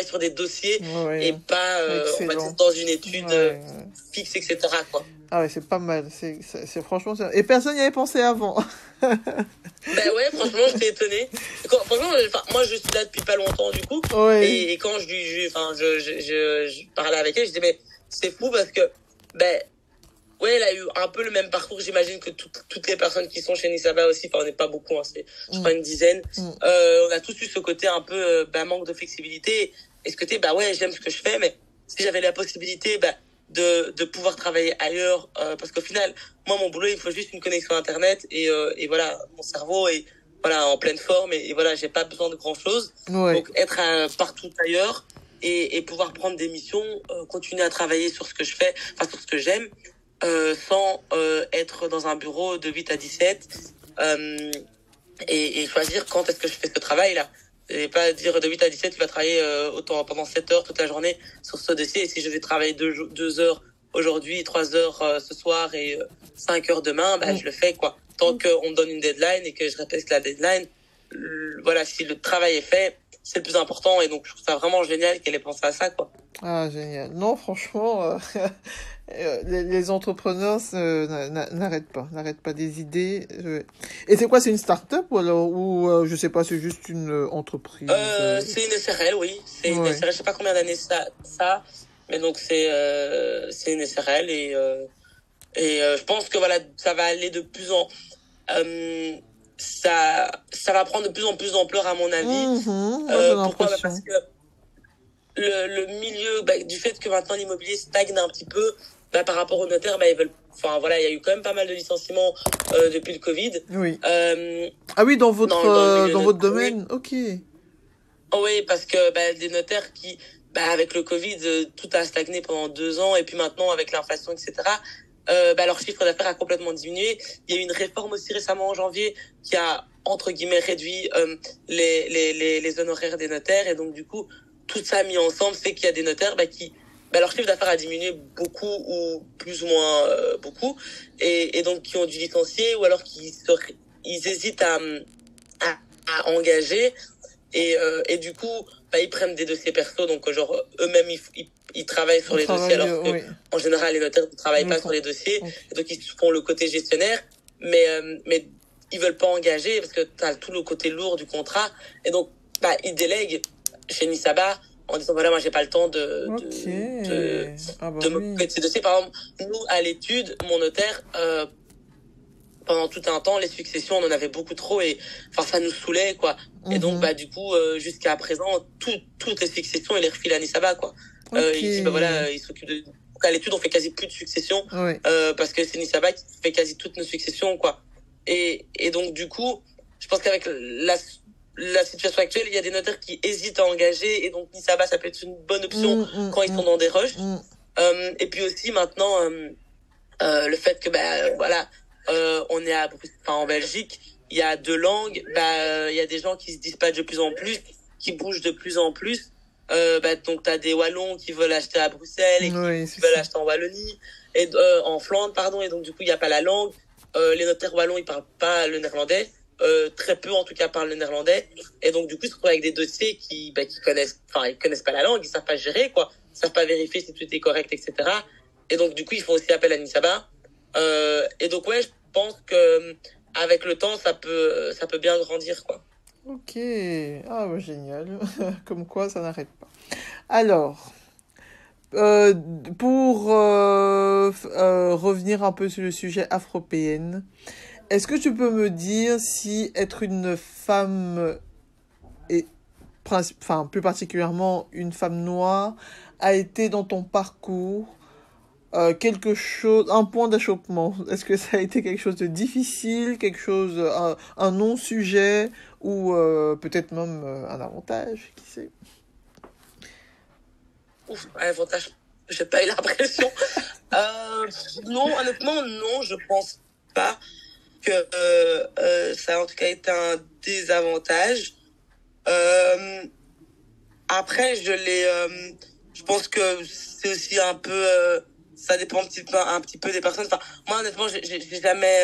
sur des dossiers et pas on va dire dans une étude fixe, etc. quoi. Ah ouais, c'est pas mal. C'est franchement ça. Et personne n'y avait pensé avant. Ouais, franchement, j'étais étonné. Franchement, moi, je suis là depuis pas longtemps, du coup. Et quand je parlais avec elle, je disais, mais c'est fou parce que, elle a eu un peu le même parcours, j'imagine, que toutes les personnes qui sont chez Nisaba aussi. On n'est pas beaucoup, c'est, je crois, une dizaine. On a tous eu ce côté un peu, manque de flexibilité. Et ce côté, j'aime ce que je fais, mais si j'avais la possibilité, de pouvoir travailler ailleurs, parce qu'au final, moi, mon boulot, il faut juste une connexion Internet et voilà, mon cerveau est en pleine forme et voilà, j'ai pas besoin de grand chose. Donc, être partout ailleurs et pouvoir prendre des missions, continuer à travailler sur ce que je fais, sur ce que j'aime, sans être dans un bureau de 8 à 17 et choisir quand est-ce que je fais ce travail-là. Et pas dire de 8 à 17, tu vas travailler pendant 7 heures toute la journée sur ce dossier. Et si je vais travailler 2 heures aujourd'hui, 3 heures ce soir et 5 heures demain, je le fais, quoi. Tant qu'on me donne une deadline et que je respecte la deadline, voilà, si le travail est fait, c'est le plus important. Et donc, je trouve ça vraiment génial qu'elle ait pensé à ça, quoi. Ah, génial. Non, franchement, les entrepreneurs n'arrêtent pas des idées. Et c'est quoi, c'est une start-up ou je sais pas, c'est juste une entreprise? C'est une SRL, oui. C'est une SRL, je sais pas combien d'années ça, mais donc c'est une SRL et je pense que voilà, ça va aller de plus en ça va prendre de plus en plus d'ampleur à mon avis. Pourquoi? Parce que le milieu, du fait que maintenant l'immobilier stagne un petit peu, par rapport aux notaires, ils veulent, il y a eu quand même pas mal de licenciements depuis le Covid. Oui. Ah oui, dans votre domaine, ok. Oui, parce que des notaires qui, avec le Covid, tout a stagné pendant 2 ans et puis maintenant avec l'inflation, etc. Leur chiffre d'affaires a complètement diminué. Il y a eu une réforme aussi récemment en janvier qui a entre guillemets réduit les honoraires des notaires et donc du coup tout ça mis ensemble fait qu'il y a des notaires qui leur chiffre d'affaires a diminué beaucoup ou plus ou moins beaucoup et donc qui ont dû licencier ou alors ils hésitent à engager et du coup ils prennent des dossiers perso donc genre eux-mêmes ils travaillent sur les dossiers alors que en général les notaires ne travaillent pas sur les dossiers et donc ils font le côté gestionnaire mais ils veulent pas engager parce que t'as tout le côté lourd du contrat et donc ils délèguent chez Nisaba en disant voilà moi j'ai pas le temps de m'occuper de ces dossiers. Par exemple nous à l'étude mon notaire pendant tout un temps les successions on en avait beaucoup trop et ça nous saoulait quoi et donc du coup jusqu'à présent toutes les successions il les refile à Nisaba quoi. Il dit voilà il s'occupe de donc à l'étude on fait quasi plus de successions parce que c'est Nisaba qui fait quasi toutes nos successions quoi et donc du coup je pense qu'avec la situation actuelle, il y a des notaires qui hésitent à engager et donc Nisaba ça peut être une bonne option quand ils sont dans des rushs. Et puis aussi maintenant le fait que voilà on est en Belgique, il y a deux langues, il y a des gens qui se dispatchent de plus en plus, qui bougent de plus en plus. Donc t'as des Wallons qui veulent acheter à Bruxelles et Oui, qui c'est veulent ça. acheter en Wallonie et en Flandre, pardon. Et donc du coup il y a pas la langue. Les notaires wallons ils parlent pas le néerlandais. Très peu en tout cas parlent le néerlandais. Et donc du coup ils se retrouvent avec des dossiers qui connaissent pas la langue, ils savent pas gérer quoi, ils savent pas vérifier si tout est correct, etc. Et donc du coup ils font aussi appel à Nisaba. Et donc ouais, je pense que avec le temps ça peut bien grandir quoi. Ok, ah ouais, génial. Comme quoi, ça n'arrête pas. Alors, euh, pour revenir un peu sur le sujet afropéenne, est-ce que tu peux me dire si être une femme et enfin plus particulièrement une femme noire a été dans ton parcours quelque chose, un point d'achoppement? Est-ce que ça a été quelque chose de difficile, quelque chose, un non-sujet ou peut-être même un avantage, qui sait? Ouf, un avantage, j'ai pas eu l'impression. Non, honnêtement, non, je pense pas que ça a en tout cas été un désavantage. Euh, Après, je pense que c'est aussi un peu, ça dépend un petit peu des personnes. Enfin, moi, honnêtement, j'ai jamais,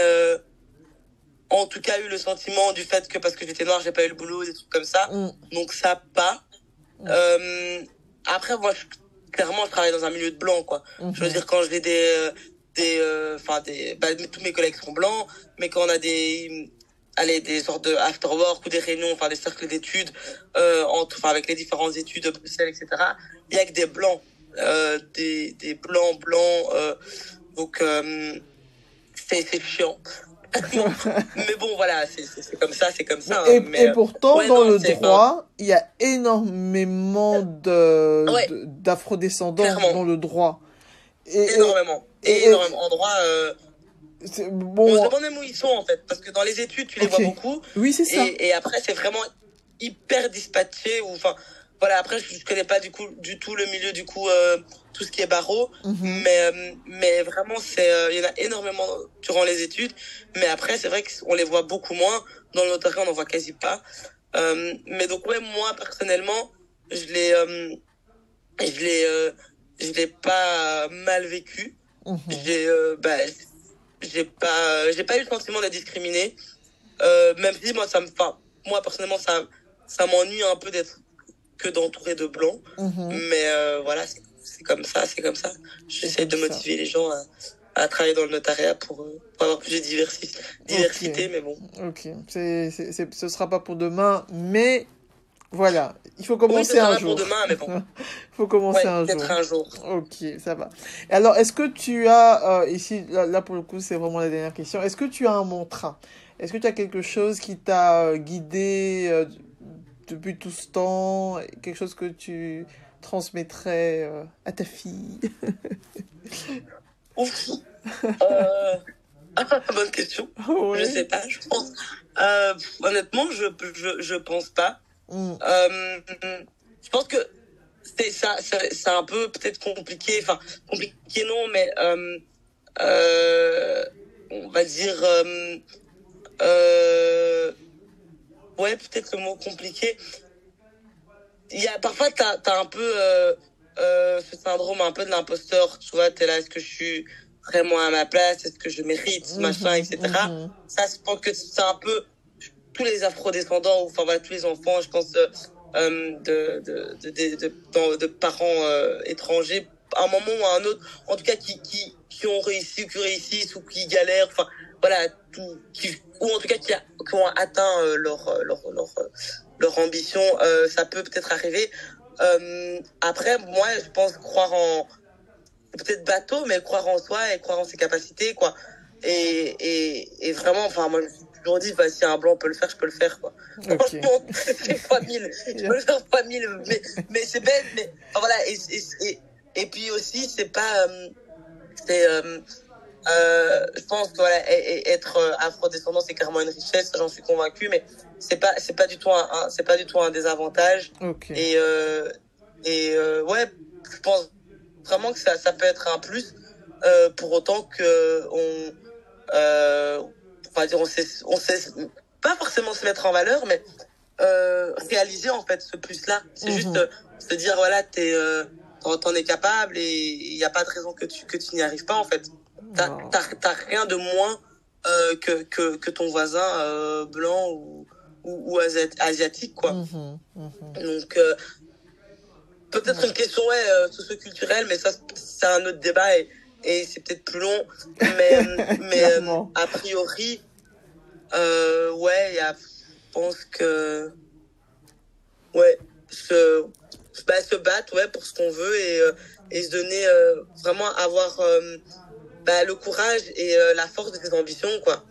en tout cas, eu le sentiment du fait que parce que j'étais noire, j'ai pas eu le boulot, des trucs comme ça. Mm, Donc ça, pas. mm, Euh, Après, moi, clairement, je travaille dans un milieu de blanc, quoi. Je veux mhm, dire, quand j'ai tous mes collègues sont blancs, mais quand on a des sortes de after work ou des réunions, enfin, des cercles d'études, avec les différentes études de Bruxelles, etc., il y a que des blancs, des blancs, c'est chiant. Mais bon, voilà, c'est comme ça, hein, Et mais, pourtant, ouais, dans non, le droit, il y a énormément ouais, d'afrodescendants clairement. dans le droit. Et, Énormément. et Énormément. En droit, on se bon, demande même où ils sont, en fait. Parce que dans les études, tu les ok. vois beaucoup. Oui, c'est ça. Et après, c'est vraiment hyper dispatché. Enfin, voilà, après, je connais pas du tout le milieu, tout ce qui est barreau. Mhm. Mais vraiment, il y en a énormément durant les études. Mais après, c'est vrai qu'on les voit beaucoup moins. Dans le notariat, on n'en voit quasi pas. Mais donc, ouais, moi, personnellement, je l'ai, euh, je l'ai, euh, je l'ai pas mal vécu. Mhm. J'ai j'ai pas eu le sentiment d'être discriminé. Même si moi personnellement ça m'ennuie un peu d'être que d'entourer de blancs. Mhm. Mais voilà, c'est comme ça, c'est comme ça. C'est J'essaie comme de ça. motiver les gens à travailler dans le notariat pour avoir plus de Ok. diversité, mais bon. Ok. Ce sera pas pour demain, mais voilà. Il faut Oui, ce commencer sera un pas pour jour. demain, mais bon. Il faut commencer Ouais, un peut-être jour. un jour. Ok, ça va. Et alors, est-ce que tu as, ici, là pour le coup, c'est vraiment la dernière question, est-ce que tu as un mantra? Est-ce que tu as quelque chose qui t'a guidé depuis tout ce temps, quelque chose que tu transmettrais à ta fille? Ouf. Bonne question. Je Ouais. sais pas, je pense. Honnêtement, je pense pas. Mm, Euh, je pense que c'est un peu peut-être compliqué, enfin compliqué non, mais euh, on va dire euh, ouais peut-être le mot compliqué. Il y a parfois t'as un peu ce syndrome un peu de l'imposteur, tu vois, t'es là, est-ce que je suis vraiment à ma place, est-ce que je mérite, machin, mhm, etc. mhm. Ça, je pense que c'est un peu tous les afrodescendants, ou enfin voilà, tous les enfants, je pense, de parents étrangers, à un moment ou à un autre, en tout cas qui ont réussi, qui réussissent ou qui galèrent, enfin voilà, ou en tout cas qui ont atteint leur ambition, ça peut peut-être arriver. Après, moi, je pense croire en peut-être bateau, mais croire en soi et croire en ses capacités, quoi. Et vraiment, enfin, moi, je me suis toujours dit, bah, si un blanc peut le faire, je peux le faire, quoi. Ok. Franchement, c'est fois mille. Je peux le faire fois mille, mais c'est bête, mais, enfin, voilà. Et puis aussi, c'est pas, c'est, je pense que voilà, être afrodescendant, c'est carrément une richesse, j'en suis convaincu, mais c'est pas du tout c'est pas du tout un désavantage. Ok. Et, ouais, je pense vraiment que ça peut être un plus, pour autant que on va dire, on sait pas forcément se mettre en valeur, mais réaliser en fait ce plus-là. C'est juste se dire voilà, t'en es capable et il n'y a pas de raison que tu n'y arrives pas en fait. T'as rien de moins que ton voisin blanc ou asiatique quoi. Donc peut-être une question socio-culturelle, mais ça c'est un autre débat et c'est peut-être plus long. Mais a priori, ouais, je pense que ouais, se battre ouais pour ce qu'on veut et se donner vraiment avoir le courage et la force de ses ambitions quoi.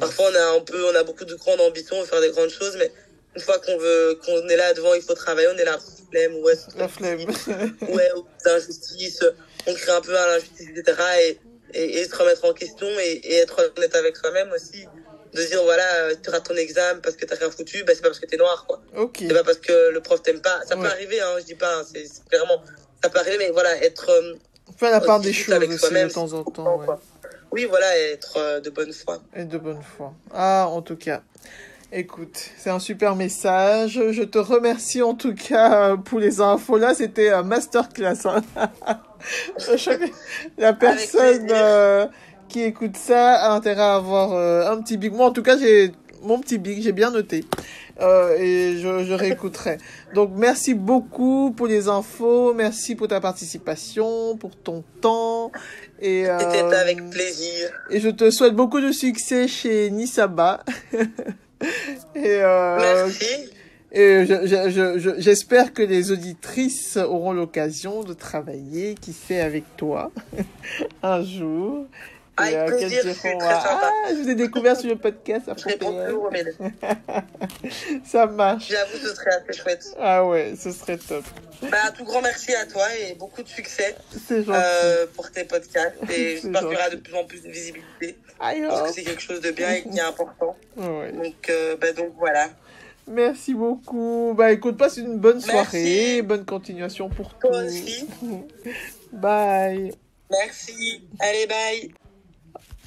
Parfois on a beaucoup de grandes ambitions, on veut faire des grandes choses, mais une fois qu'on est là devant, il faut travailler, on est là flemme, ouais, la flemme. Ouais, aux injustices, on crée un peu à l'injustice, etc. Et se remettre en question et être honnête avec soi-même aussi. De dire, voilà, tu rates ton examen parce que t'as rien foutu, c'est pas parce que t'es noir, quoi. Okay. C'est pas parce que le prof t'aime pas. Ça peut arriver, hein, je dis pas, c'est clairement, ça peut arriver, mais voilà, être, faire la part des choses avec aussi de temps en temps, ouais. Oui, voilà, être de bonne foi. Et de bonne foi. Ah, en tout cas. Écoute, c'est un super message. Je te remercie en tout cas pour les infos. Là, c'était un masterclass. Hein. La personne qui écoute ça a intérêt à avoir un petit big. Moi, en tout cas, j'ai mon petit big, j'ai bien noté. Et je réécouterai. Donc, merci beaucoup pour les infos. Merci pour ta participation, pour ton temps. C'était avec plaisir. Et je te souhaite beaucoup de succès chez Nisaba. Et merci. Et j'espère que les auditrices auront l'occasion de travailler, qui sait, avec toi un jour. Avec plaisir, je suis très sympa. Je vous ai découvert sur le podcast. Je réponds toujours, mais... Ça marche. J'avoue, ce serait assez chouette. Ah ouais, ce serait top. Un tout grand merci à toi et beaucoup de succès pour tes podcasts. Et j'espère qu'il y aura de plus en plus de visibilité. Parce que c'est quelque chose de bien et qui est important. Ouais. Donc voilà. Merci beaucoup. Écoute, passe une bonne soirée. Bonne continuation pour toi aussi. Bye. Merci. Allez, bye.